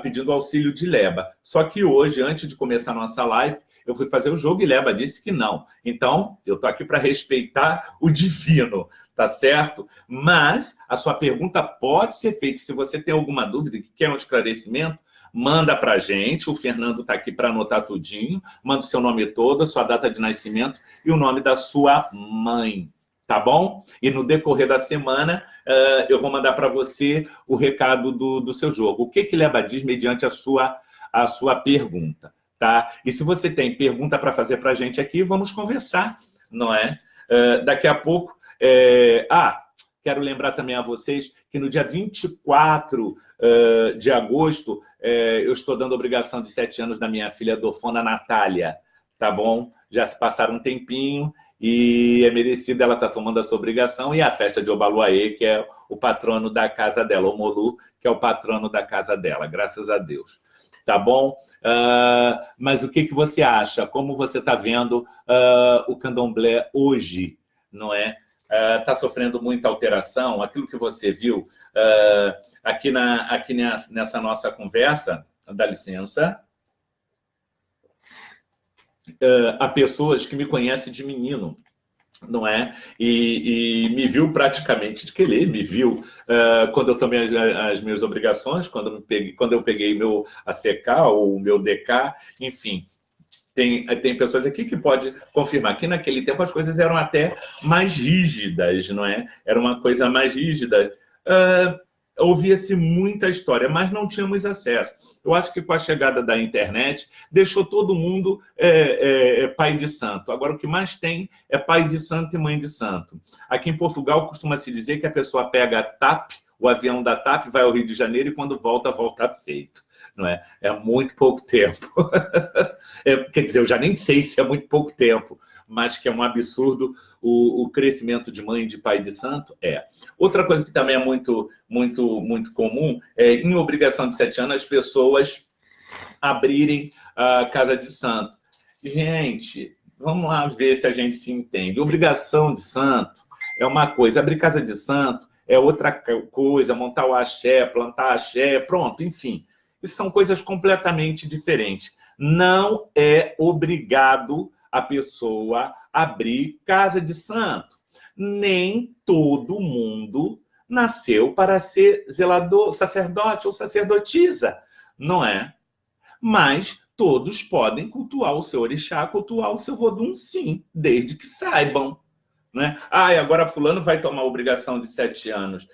pedindo auxílio de Leba. Só que hoje, antes de começar a nossa live, eu fui fazer o jogo e Leba disse que não. Então, eu estou aqui para respeitar o divino, tá certo? Mas a sua pergunta pode ser feita. Se você tem alguma dúvida que quer um esclarecimento, manda para a gente. O Fernando está aqui para anotar tudinho. Manda o seu nome todo, a sua data de nascimento e o nome da sua mãe. Tá bom? E no decorrer da semana, eu vou mandar para você o recado do seu jogo. O que Leba diz mediante a sua pergunta, tá? E se você tem pergunta para fazer para a gente aqui, vamos conversar, não é? Daqui a pouco... quero lembrar também a vocês que no dia 24 de agosto, eu estou dando obrigação de 7 anos da minha filha Dofona Natália, tá bom? Já se passaram um tempinho... E é merecida, ela está tomando a sua obrigação, e a festa de Obaluaê, que é o patrono da casa dela, o Molu, que é o patrono da casa dela, graças a Deus. Tá bom? Mas o que você acha? Como você está vendo o candomblé hoje, não é? Está sofrendo muita alteração? Aquilo que você viu aqui nessa nossa conversa, dá licença... Há pessoas que me conhecem de menino, não é? E me viu praticamente de querer, me viu quando eu tomei as minhas obrigações, quando eu peguei meu ACK ou meu DK, enfim. Tem pessoas aqui que podem confirmar que naquele tempo as coisas eram até mais rígidas, não é? Era uma coisa mais rígida. Ouvia-se muita história, mas não tínhamos acesso. Eu acho que com a chegada da internet, deixou todo mundo pai de santo. Agora, o que mais tem é pai de santo e mãe de santo. Aqui em Portugal, costuma-se dizer que a pessoa pega a TAP, o avião da TAP, vai ao Rio de Janeiro e quando volta feito. Não é? É muito pouco tempo. Quer dizer, eu já nem sei se é muito pouco tempo, mas que é um absurdo o crescimento de mãe e de pai de santo. Outra coisa que também é muito, muito, muito comum é, em obrigação de 7 anos, as pessoas abrirem a casa de santo. Gente, vamos lá ver se a gente se entende. Obrigação de santo é uma coisa, abrir casa de santo é outra coisa, montar o axé, plantar axé, pronto, enfim. Isso são coisas completamente diferentes. Não é obrigado a pessoa abrir casa de santo. Nem todo mundo nasceu para ser zelador, sacerdote ou sacerdotisa, não é? Mas todos podem cultuar o seu orixá, cultuar o seu vodum, sim, desde que saibam. Né? E agora fulano vai tomar obrigação de 7 anos.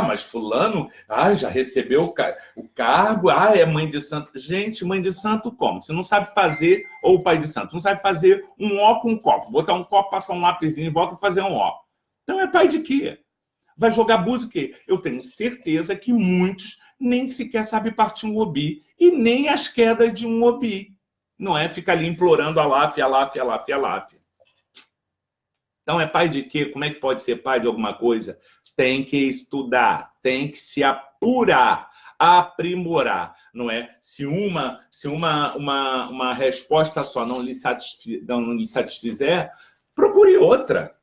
Mas fulano já recebeu o cargo, é mãe de santo. Gente, mãe de santo como? Você não sabe fazer, ou pai de santo, não sabe fazer um ó com um copo. Botar um copo, passar um lapisinho e volta a fazer um ó. Então é pai de quê? Vai jogar búzio o quê? Eu tenho certeza que muitos nem sequer sabem partir um obi e nem as quedas de um obi. Não é ficar ali implorando aláfia. Então, é pai de quê? Como é que pode ser pai de alguma coisa? Tem que estudar, tem que se apurar, aprimorar, não é? Se uma resposta só não lhe satisfizer, procure outra,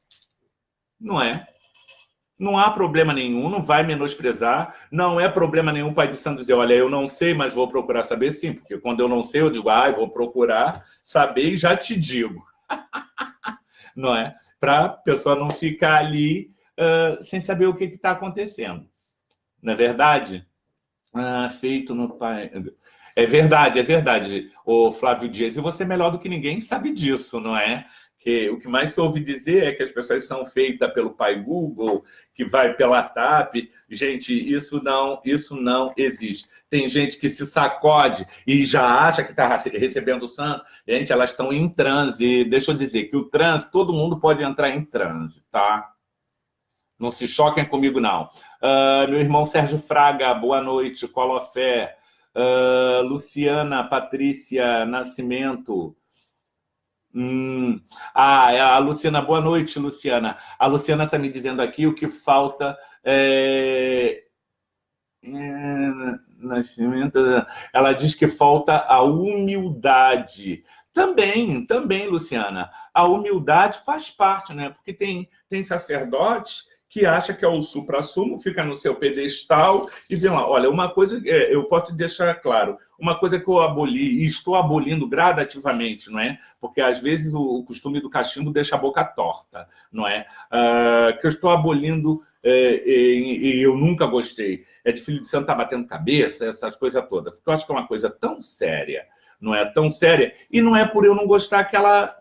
não é? Não há problema nenhum, não vai menosprezar, não é problema nenhum o pai de santo dizer, olha, eu não sei, mas vou procurar saber sim, porque quando eu não sei, eu digo, eu vou procurar saber e já te digo. Não é? Para a pessoa não ficar ali sem saber o que está acontecendo. Não é verdade? Feito no pai... É verdade, o Flávio Dias. E você, melhor do que ninguém, sabe disso, não é? Que o que mais se ouve dizer é que as pessoas são feitas pelo pai Google, que vai pela TAP. Gente, isso não existe. Tem gente que se sacode e já acha que está recebendo o santo. Gente, elas estão em transe. Deixa eu dizer que o transe, todo mundo pode entrar em transe, tá? Não se choquem comigo, não. Meu irmão Sérgio Fraga, boa noite. Colofé. Luciana Patrícia Nascimento. A Luciana, boa noite, Luciana. A Luciana está me dizendo aqui o que falta Nascimento. Ela diz que falta a humildade. Também, Luciana. A humildade faz parte, né? Porque tem sacerdotes que acha que é o suprassumo, fica no seu pedestal e vê lá, olha, uma coisa, eu posso te deixar claro, uma coisa que eu aboli, e estou abolindo gradativamente, não é? Porque às vezes o costume do cachimbo deixa a boca torta, não é? Que eu estou abolindo e eu nunca gostei. É de filho de santo estar batendo cabeça, essas coisas todas. Porque eu acho que é uma coisa tão séria, não é? Tão séria, e não é por eu não gostar que ela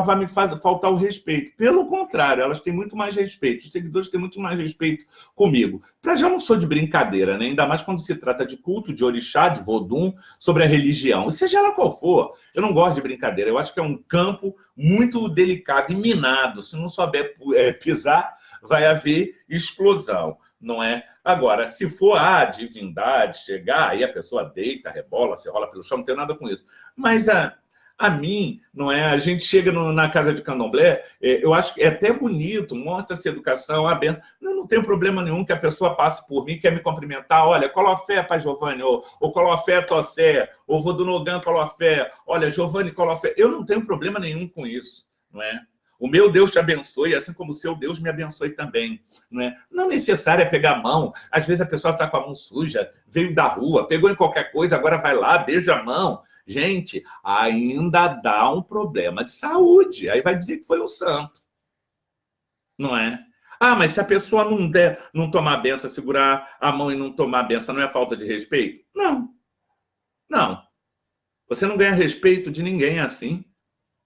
vai me faltar o respeito. Pelo contrário, elas têm muito mais respeito. Os seguidores têm muito mais respeito comigo. Para já não sou de brincadeira, né? Ainda mais quando se trata de culto, de orixá, de vodum, sobre a religião. Seja ela qual for, eu não gosto de brincadeira. Eu acho que é um campo muito delicado e minado. Se não souber pisar, vai haver explosão, não é? Agora, se for a divindade chegar, aí a pessoa deita, rebola, se rola pelo chão, não tem nada com isso. Mas a mim, não é? A gente chega na casa de candomblé, eu acho que é até bonito, mostra-se educação aberta. Não tem problema nenhum que a pessoa passe por mim, quer me cumprimentar, olha, Colofé, pai Giovanni, ou Colofé, Tossé, ou Vodunogan, Colofé, olha, Giovanni, Colofé. Eu não tenho problema nenhum com isso, não é? O meu Deus te abençoe, assim como o seu Deus me abençoe também. Não é não necessário é pegar a mão. Às vezes a pessoa está com a mão suja, veio da rua, pegou em qualquer coisa, agora vai lá, beija a mão. Gente, ainda dá um problema de saúde. Aí vai dizer que foi um santo. Não é? Mas se a pessoa não tomar a benção, segurar a mão e não tomar a benção, não é falta de respeito? Não. Você não ganha respeito de ninguém assim.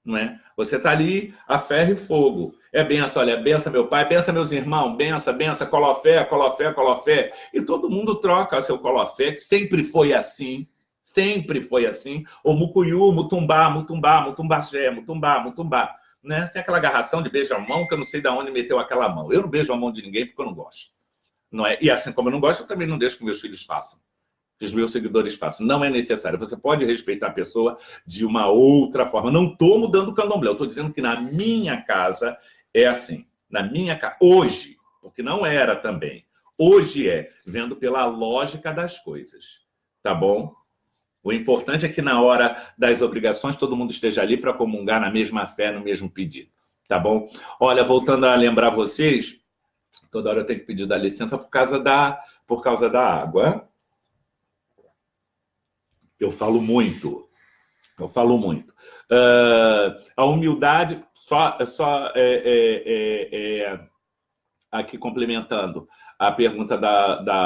Não é? Você está ali a ferro e fogo. É benção, olha, benção meu pai, benção meus irmãos, benção, colofé, colofé, colofé. E todo mundo troca seu colofé, que sempre foi assim. Sempre foi assim. O mucuyu, mutumbá, mutumbá, mutumbaxé, mutumbá, mutumbá. Né? Tem aquela agarração de beijo-mão que eu não sei de onde meteu aquela mão. Eu não beijo a mão de ninguém porque eu não gosto. Não é? E assim como eu não gosto, eu também não deixo que meus filhos façam. Que os meus seguidores façam. Não é necessário. Você pode respeitar a pessoa de uma outra forma. Não estou mudando o candomblé. Eu estou dizendo que na minha casa é assim. Na minha casa. Hoje, porque não era também. Hoje vendo pela lógica das coisas. Tá bom? O importante é que na hora das obrigações todo mundo esteja ali para comungar na mesma fé, no mesmo pedido. Tá bom? Olha, voltando a lembrar vocês, toda hora eu tenho que pedir da licença por causa da água. Eu falo muito. A humildade, aqui complementando a pergunta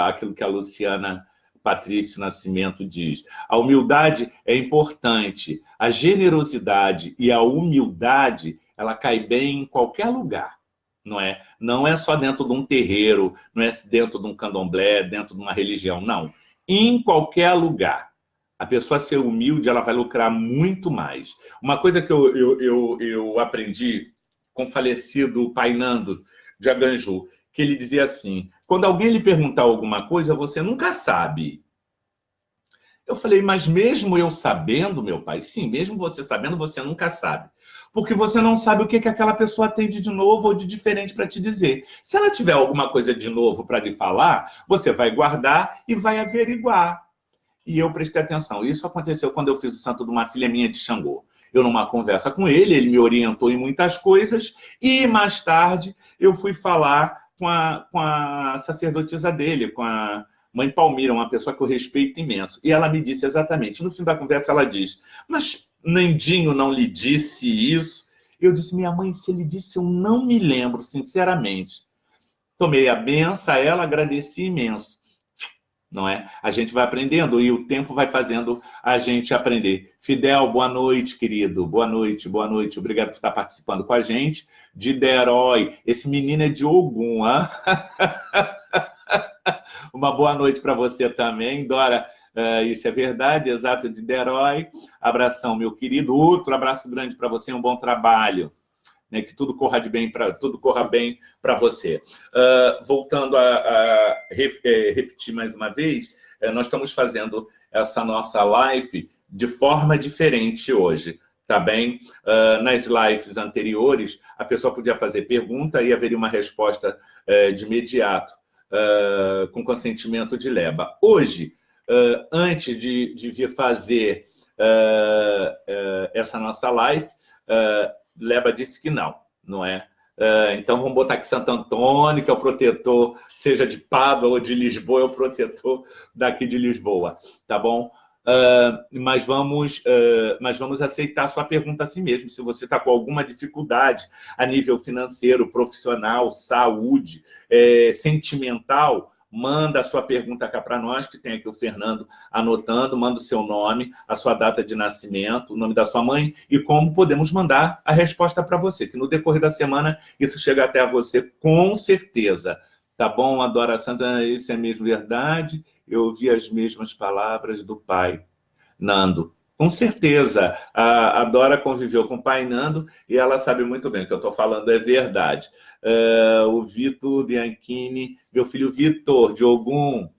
aquilo que a Luciana Patrício Nascimento diz. A humildade é importante. A generosidade e a humildade, ela cai bem em qualquer lugar. Não é? Não é só dentro de um terreiro, não é dentro de um candomblé, dentro de uma religião, não. Em qualquer lugar. A pessoa ser humilde, ela vai lucrar muito mais. Uma coisa que eu aprendi com o falecido Pai Nando de Aganju, que ele dizia assim, quando alguém lhe perguntar alguma coisa, você nunca sabe. Eu falei, mas mesmo eu sabendo, meu pai, sim, mesmo você sabendo, você nunca sabe. Porque você não sabe o que aquela pessoa tem de novo ou de diferente para te dizer. Se ela tiver alguma coisa de novo para lhe falar, você vai guardar e vai averiguar. E eu prestei atenção. Isso aconteceu quando eu fiz o santo de uma filha minha de Xangô. Eu, numa conversa com ele me orientou em muitas coisas, e mais tarde eu fui falar com a sacerdotisa dele, com a mãe Palmira, uma pessoa que eu respeito imenso. E ela me disse exatamente, no fim da conversa ela diz, mas Nandinho não lhe disse isso? Eu disse, minha mãe, se ele disse, eu não me lembro, sinceramente. Tomei a benção a ela, agradeci imenso. Não é? A gente vai aprendendo e o tempo vai fazendo a gente aprender. Fidel, boa noite, querido. Boa noite, boa noite. Obrigado por estar participando com a gente. Diderói, esse menino é de Ogum, hein? Uma boa noite para você também, Dora. Isso é verdade, exato, Diderói. Abração, meu querido. Outro abraço grande para você, um bom trabalho. Né, que tudo corra bem para você. Voltando a repetir mais uma vez, nós estamos fazendo essa nossa live de forma diferente hoje, tá bem? Nas lives anteriores, a pessoa podia fazer pergunta e haveria uma resposta de imediato, com consentimento de Leba. Hoje, antes de vir fazer essa nossa live, Leba disse que não é? Então vamos botar aqui Santo Antônio, que é o protetor, seja de Pádua ou de Lisboa, é o protetor daqui de Lisboa, tá bom? Mas vamos aceitar a sua pergunta assim mesmo. Se você está com alguma dificuldade a nível financeiro, profissional, saúde, sentimental, manda a sua pergunta cá para nós, que tem aqui o Fernando anotando, manda o seu nome, a sua data de nascimento, o nome da sua mãe e como podemos mandar a resposta para você, que no decorrer da semana isso chega até a você com certeza. Tá bom, Adora Santa, isso é mesmo verdade? Eu ouvi as mesmas palavras do pai, Nando. Com certeza, a Dora conviveu com o pai Nando e ela sabe muito bem o que eu estou falando é verdade. O Vitor Bianchini, meu filho Vitor, de Ogum.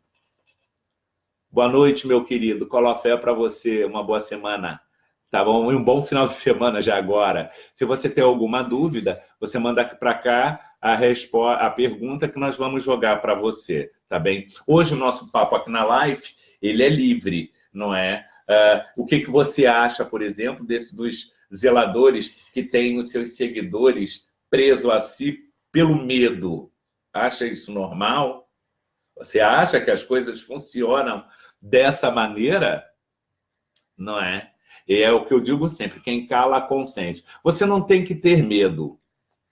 Boa noite, meu querido. Colofé para você, uma boa semana. Tá bom? E um bom final de semana já agora. Se você tem alguma dúvida, você manda aqui para cá a pergunta que nós vamos jogar para você, tá bem? Hoje o nosso papo aqui na live, ele é livre, não é? O que você acha, por exemplo, dos zeladores que têm os seus seguidores presos a si pelo medo? Acha isso normal? Você acha que as coisas funcionam dessa maneira? Não é? E é o que eu digo sempre, quem cala, consente. Você não tem que ter medo.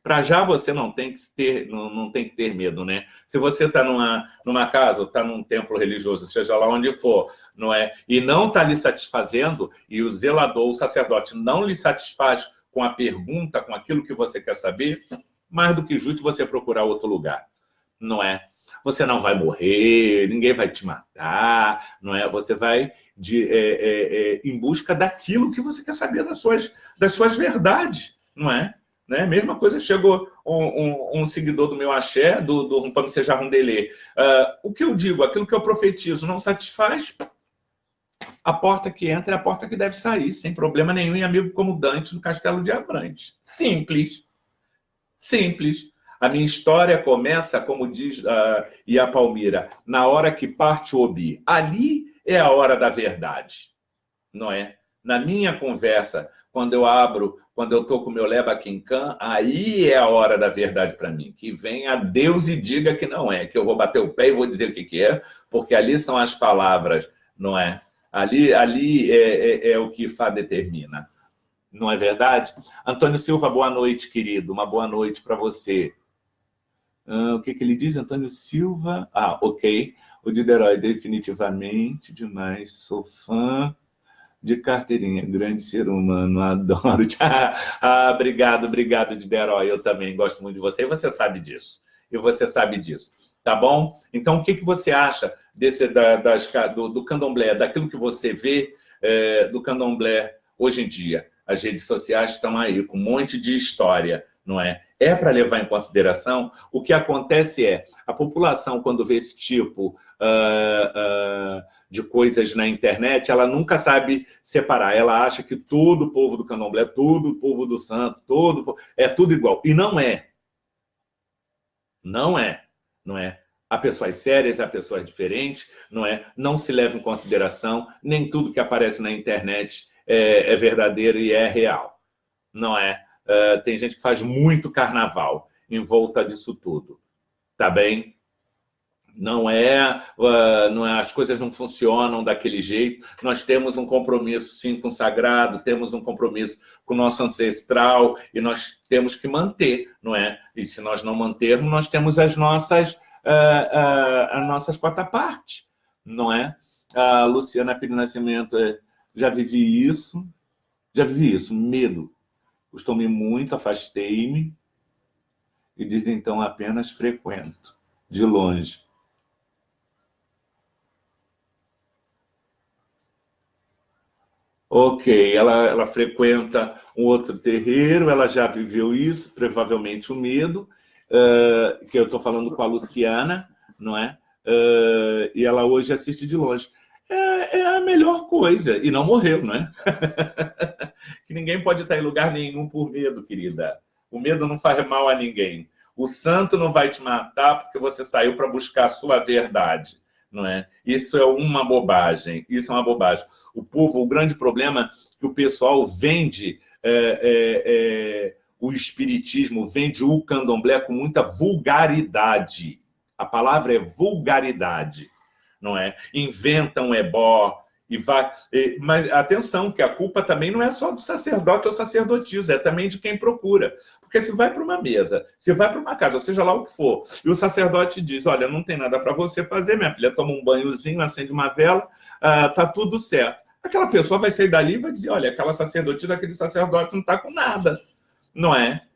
Para já você não tem que ter medo, né? Se você está numa casa ou está num templo religioso, seja lá onde for, não é? E não está lhe satisfazendo, e o zelador, o sacerdote, não lhe satisfaz com a pergunta, com aquilo que você quer saber, mais do que justo você procurar outro lugar, não é? Você não vai morrer, ninguém vai te matar, não é? Você vai em busca daquilo que você quer saber das suas verdades, não é? Né? Mesma coisa, chegou um seguidor do meu axé, do Rumpame Seja Rundelê. O que eu digo, aquilo que eu profetizo não satisfaz, a porta que entra é a porta que deve sair, sem problema nenhum, e amigo como Dante no Castelo de Abrantes. Simples. Simples. A minha história começa, como diz Ia Palmira, na hora que parte o Obi. Ali é a hora da verdade, não é? Na minha conversa, quando eu estou com o meu Leba Quincan, aí é a hora da verdade para mim. Que venha Deus e diga que não é, que eu vou bater o pé e vou dizer o que é, porque ali são as palavras, não é? Ali é o que Fá determina. Não é verdade? Antônio Silva, boa noite, querido. Uma boa noite para você. O que ele diz, Antônio Silva? Ok. O Diderói, definitivamente demais. Sou fã de carteirinha. Grande ser humano, adoro. Obrigado, Diderói. Eu também gosto muito de você e você sabe disso. Tá bom? Então, o que você acha do candomblé, daquilo que você vê do candomblé hoje em dia? As redes sociais estão aí com um monte de história, não é? É para levar em consideração. O que acontece a população, quando vê esse tipo de coisas na internet, ela nunca sabe separar. Ela acha que todo o povo do candomblé, todo o povo do santo, é tudo igual. E não é. Não é. Não é. Há pessoas sérias, há pessoas diferentes, não é? Não se leva em consideração, nem tudo que aparece na internet é verdadeiro e é real, não é? Tem gente que faz muito carnaval em volta disso tudo. Tá bem? Não é, as coisas não funcionam daquele jeito. Nós temos um compromisso, sim, com o sagrado, temos um compromisso com o nosso ancestral e nós temos que manter, não é? E se nós não mantermos, nós temos as nossas quarta partes, não é? A Luciana Pires Nascimento, já vivi isso, medo. Custou-me muito, afastei-me e desde então apenas frequento, de longe. Ok, ela frequenta um outro terreiro, ela já viveu isso, provavelmente o medo, que eu estou falando com a Luciana, não é? E ela hoje assiste de longe. É a melhor coisa, e não morreu, não é? Que ninguém pode estar em lugar nenhum por medo, querida. O medo não faz mal a ninguém. O santo não vai te matar porque você saiu para buscar a sua verdade. Não é? Isso é uma bobagem. Isso é uma bobagem. O grande problema é que o pessoal vende o espiritismo, vende o candomblé com muita vulgaridade. A palavra é vulgaridade, não é? Inventa um ebó e vai... Mas atenção, que a culpa também não é só do sacerdote ou sacerdotisa, é também de quem procura. Porque se vai para uma mesa, se vai para uma casa, seja lá o que for, e o sacerdote diz, olha, não tem nada para você fazer, minha filha, toma um banhozinho, acende uma vela, tá tudo certo. Aquela pessoa vai sair dali e vai dizer, olha, aquela sacerdotisa, aquele sacerdote não está com nada, não é?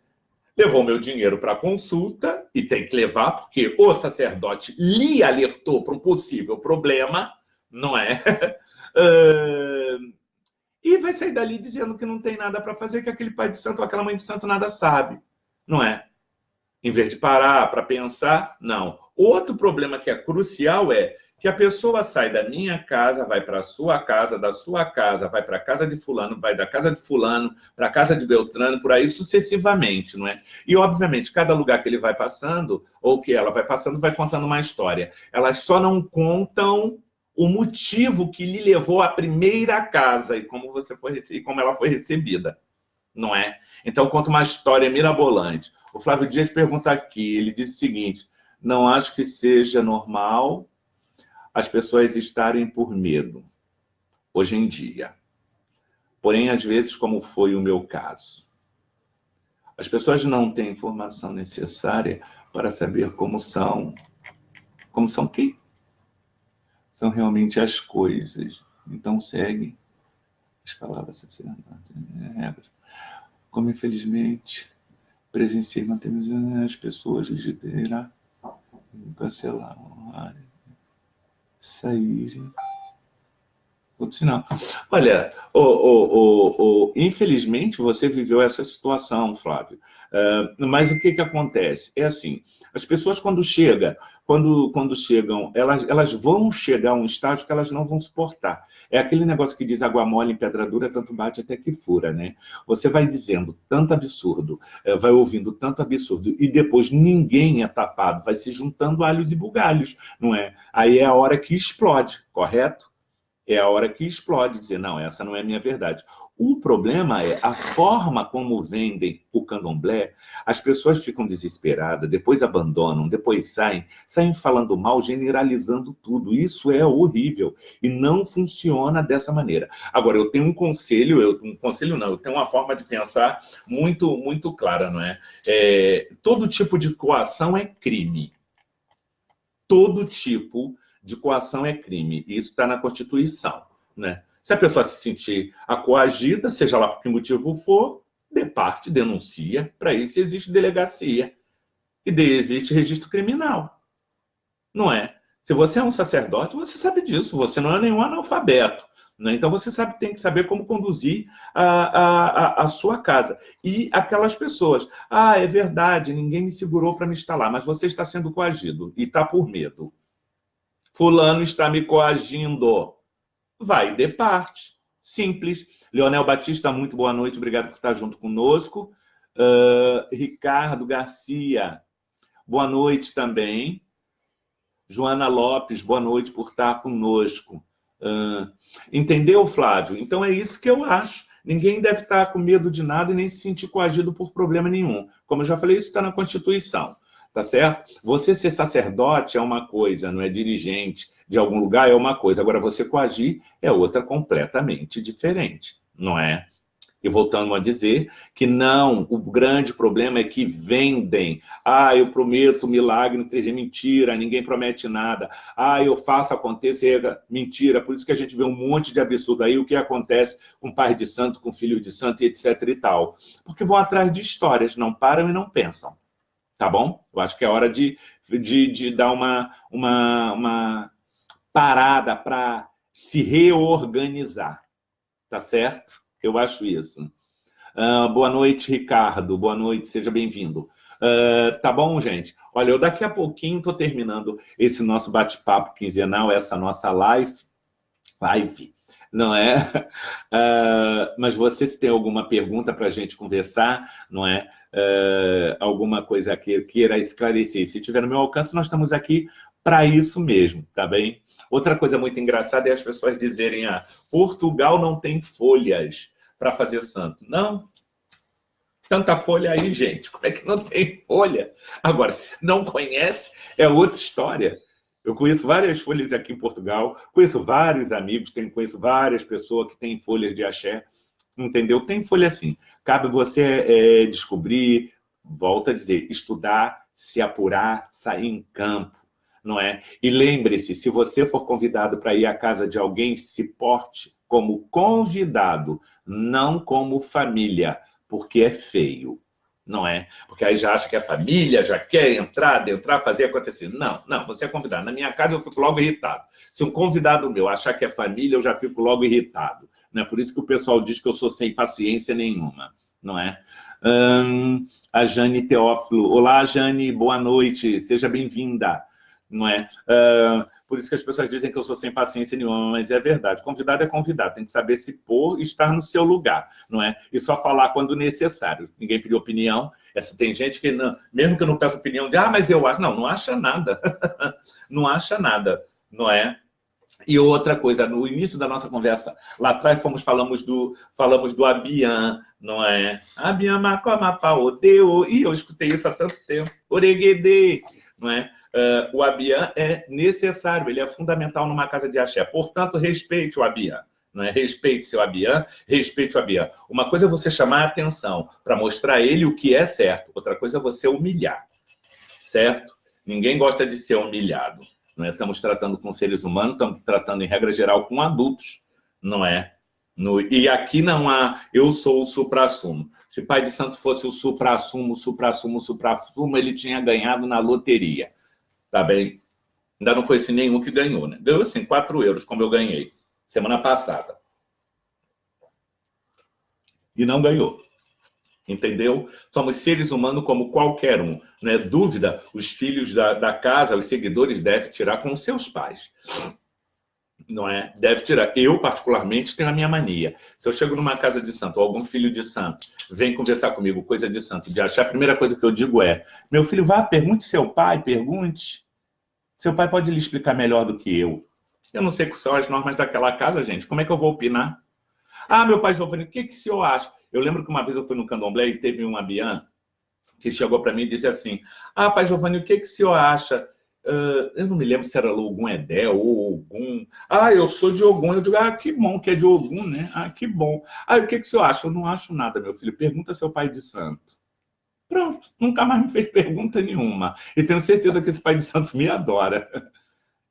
Levou meu dinheiro para consulta, e tem que levar, porque o sacerdote lhe alertou para um possível problema, não é? E vai sair dali dizendo que não tem nada para fazer, que aquele pai de santo ou aquela mãe de santo nada sabe, não é? Em vez de parar para pensar, não. Outro problema que é crucial é que a pessoa sai da minha casa, vai para a sua casa, da sua casa, vai para a casa de fulano, vai da casa de fulano, para a casa de Beltrano, por aí sucessivamente, não é? E, obviamente, cada lugar que ele vai passando, ou que ela vai passando, vai contando uma história. Elas só não contam o motivo que lhe levou à primeira casa e como ela foi recebida, não é? Então, conta uma história mirabolante. O Flávio Dias pergunta aqui, ele diz o seguinte, não acho que seja normal as pessoas estarem por medo, hoje em dia. Porém, às vezes, como foi o meu caso. As pessoas não têm informação necessária para saber como são quem? São realmente as coisas. Então, seguem as palavras regras. Como, infelizmente, presenciei mantemos as pessoas digiterem, cancelar, saírem. Outro sinal. Olha, infelizmente você viveu essa situação, Flávio. Mas o que acontece? É assim, as pessoas quando chegam, elas vão chegar a um estágio que elas não vão suportar. É aquele negócio que diz água mole em pedra dura, tanto bate até que fura, né? Você vai dizendo tanto absurdo, vai ouvindo tanto absurdo, e depois ninguém é tapado, vai se juntando alhos e bugalhos, não é? Aí é a hora que explode, correto? É a hora que explode, dizer, não, essa não é a minha verdade. O problema é a forma como vendem o candomblé, as pessoas ficam desesperadas, depois abandonam, depois saem falando mal, generalizando tudo. Isso é horrível e não funciona dessa maneira. Agora, eu tenho um conselho, eu tenho uma forma de pensar muito, muito clara, não é? Todo tipo de coação é crime. Todo tipo de coação é crime. Isso está na Constituição, né? Se a pessoa se sentir coagida, seja lá por que motivo for, de parte, denuncia. Para isso existe delegacia. E existe registro criminal. Não é? Se você é um sacerdote, você sabe disso. Você não é nenhum analfabeto. Né? Então você tem que saber como conduzir a sua casa. E aquelas pessoas, é verdade, ninguém me segurou para me instalar, mas você está sendo coagido e está por medo. Fulano está me coagindo. Vai de parte. Simples. Leonel Batista, muito boa noite. Obrigado por estar junto conosco. Ricardo Garcia, boa noite também. Joana Lopes, boa noite por estar conosco. Entendeu, Flávio? Então é isso que eu acho. Ninguém deve estar com medo de nada e nem se sentir coagido por problema nenhum. Como eu já falei, isso está na Constituição. tá certo? Você ser sacerdote é uma coisa, não é dirigente de algum lugar é uma coisa. Agora, você coagir é outra completamente diferente, não é? E voltando a dizer que não, o grande problema é que vendem. Ah, eu prometo milagre no 3G. Mentira, ninguém promete nada. Ah, eu faço acontecer. Mentira, por isso que a gente vê um monte de absurdo aí, o que acontece com pai de santo, com filho de santo, e etc e tal. Porque vão atrás de histórias, não param e não pensam. Tá bom? Eu acho que é hora de dar uma parada para se reorganizar. Tá certo? Eu acho isso. Boa noite, Ricardo. Boa noite, seja bem-vindo. Tá bom, gente? Olha, eu daqui a pouquinho estou terminando esse nosso bate-papo quinzenal, essa nossa live, não é? Mas você, se tem alguma pergunta para a gente conversar, não é? Alguma coisa que queira esclarecer. Se tiver no meu alcance, nós estamos aqui para isso mesmo, tá bem? Outra coisa muito engraçada é as pessoas dizerem, Portugal não tem folhas para fazer santo. Não, tanta folha aí, gente. Como é que não tem folha? Agora, se não conhece, é outra história. Eu conheço várias folhas aqui em Portugal, conheço vários amigos, conheço várias pessoas que têm folhas de axé, entendeu? Tem folha assim. Cabe você descobrir, volto a dizer, estudar, se apurar, sair em campo, não é? E lembre-se, se você for convidado para ir à casa de alguém, se porte como convidado, não como família, porque é feio, não é? Porque aí já acha que a família já quer entrar, fazer acontecer. Não, você é convidado. Na minha casa eu fico logo irritado. Se um convidado meu achar que é família, eu já fico logo irritado. Não é por isso que o pessoal diz que eu sou sem paciência nenhuma, não é? A Jane Teófilo. Olá, Jane, boa noite, seja bem-vinda. Não é? Por isso que as pessoas dizem que eu sou sem paciência nenhuma, mas é verdade. Convidado é convidado, tem que saber se pôr e estar no seu lugar, não é? E só falar quando necessário. Ninguém pediu opinião. Tem gente que, não, mesmo que eu não peça opinião, de, mas eu acho. Não acha nada. Não acha nada, não é? E outra coisa, no início da nossa conversa, lá atrás falamos do Abian, não é? Abian Macomapau, e eu escutei isso há tanto tempo. Oreguedê, não é? O Abian é necessário, ele é fundamental numa casa de axé. Portanto, respeite o Abian. Não é? Respeite seu Abian, respeite o Abian. Uma coisa é você chamar a atenção para mostrar a ele o que é certo. Outra coisa é você humilhar, certo? Ninguém gosta de ser humilhado. Não é? Estamos tratando com seres humanos, estamos tratando, em regra geral, com adultos, não é? E aqui não há eu sou o supra-sumo. Se pai de santo fosse o supra-sumo, ele tinha ganhado na loteria. Tá bem? Ainda não conheci nenhum que ganhou, né? Ganhou, assim, 4 euros, como eu ganhei semana passada. E não ganhou. Entendeu? Somos seres humanos como qualquer um. Não é dúvida, os filhos da casa, os seguidores, devem tirar com os seus pais. Não é? Deve tirar. Eu, particularmente, tenho a minha mania. Se eu chego numa casa de santo, ou algum filho de santo, vem conversar comigo, coisa de santo, de achar, a primeira coisa que eu digo é, meu filho, vá, pergunte seu pai, pergunte. Seu pai pode lhe explicar melhor do que eu. Eu não sei quais são as normas daquela casa, gente. Como é que eu vou opinar? Meu pai Giovanni, o que o senhor acha? Eu lembro que uma vez eu fui no candomblé e teve um Abian que chegou para mim e disse assim, pai Giovanni, o que o senhor acha? Eu não me lembro se era Ogum Edé ou Ogum. Eu sou de Ogum. Eu digo, que bom que é de Ogum, né? Que bom. O que o senhor acha? Eu não acho nada, meu filho. Pergunta seu pai de santo. Pronto, nunca mais me fez pergunta nenhuma. E tenho certeza que esse pai de santo me adora.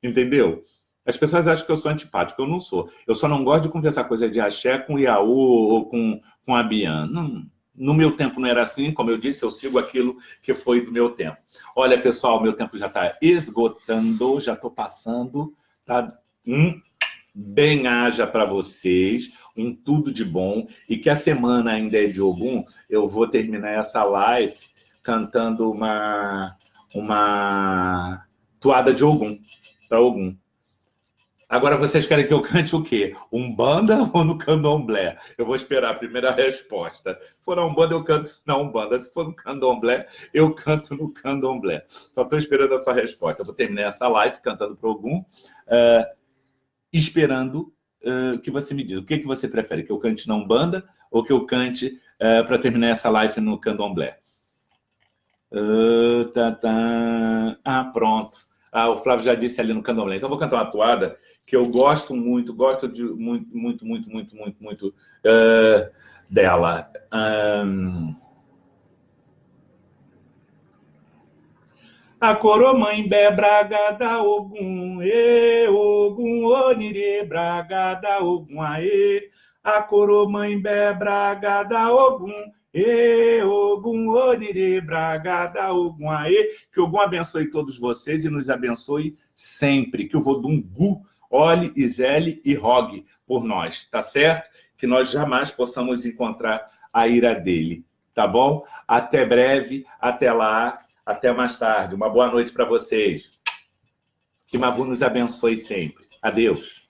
Entendeu? As pessoas acham que eu sou antipático, eu não sou. Eu só não gosto de conversar coisa de axé com Iaú ou com Abian. Não, no meu tempo não era assim, como eu disse, eu sigo aquilo que foi do meu tempo. Olha, pessoal, meu tempo já está esgotando, já estou passando. Tá? Bem haja para vocês, tudo de bom. E que a semana ainda é de Ogum, eu vou terminar essa live cantando uma toada de Ogum, para Ogum. Agora vocês querem que eu cante o quê? Umbanda ou no candomblé? Eu vou esperar a primeira resposta. Se for na Umbanda, eu canto na Umbanda. Se for no candomblé, eu canto no candomblé. Só estou esperando a sua resposta. Eu vou terminar essa live cantando para Ogum, esperando que você me diga. O que você prefere? Que eu cante na Umbanda ou que eu cante para terminar essa live no candomblé? Pronto. O Flávio já disse ali no candomblé. Então, eu vou cantar uma toada que eu gosto muito, gosto de muito dela. A coromãe bé bragada ogum, ogum onire bragada ogum aê. A coromãe bé bragada ogum, ogum onire bragada ogum aê. Que Ogum abençoe todos vocês e nos abençoe sempre. Que o Vodungu olhe, zele e rogue por nós, tá certo? Que nós jamais possamos encontrar a ira dele, tá bom? Até breve, até lá. Até mais tarde. Uma boa noite para vocês. Que Mavu nos abençoe sempre. Adeus.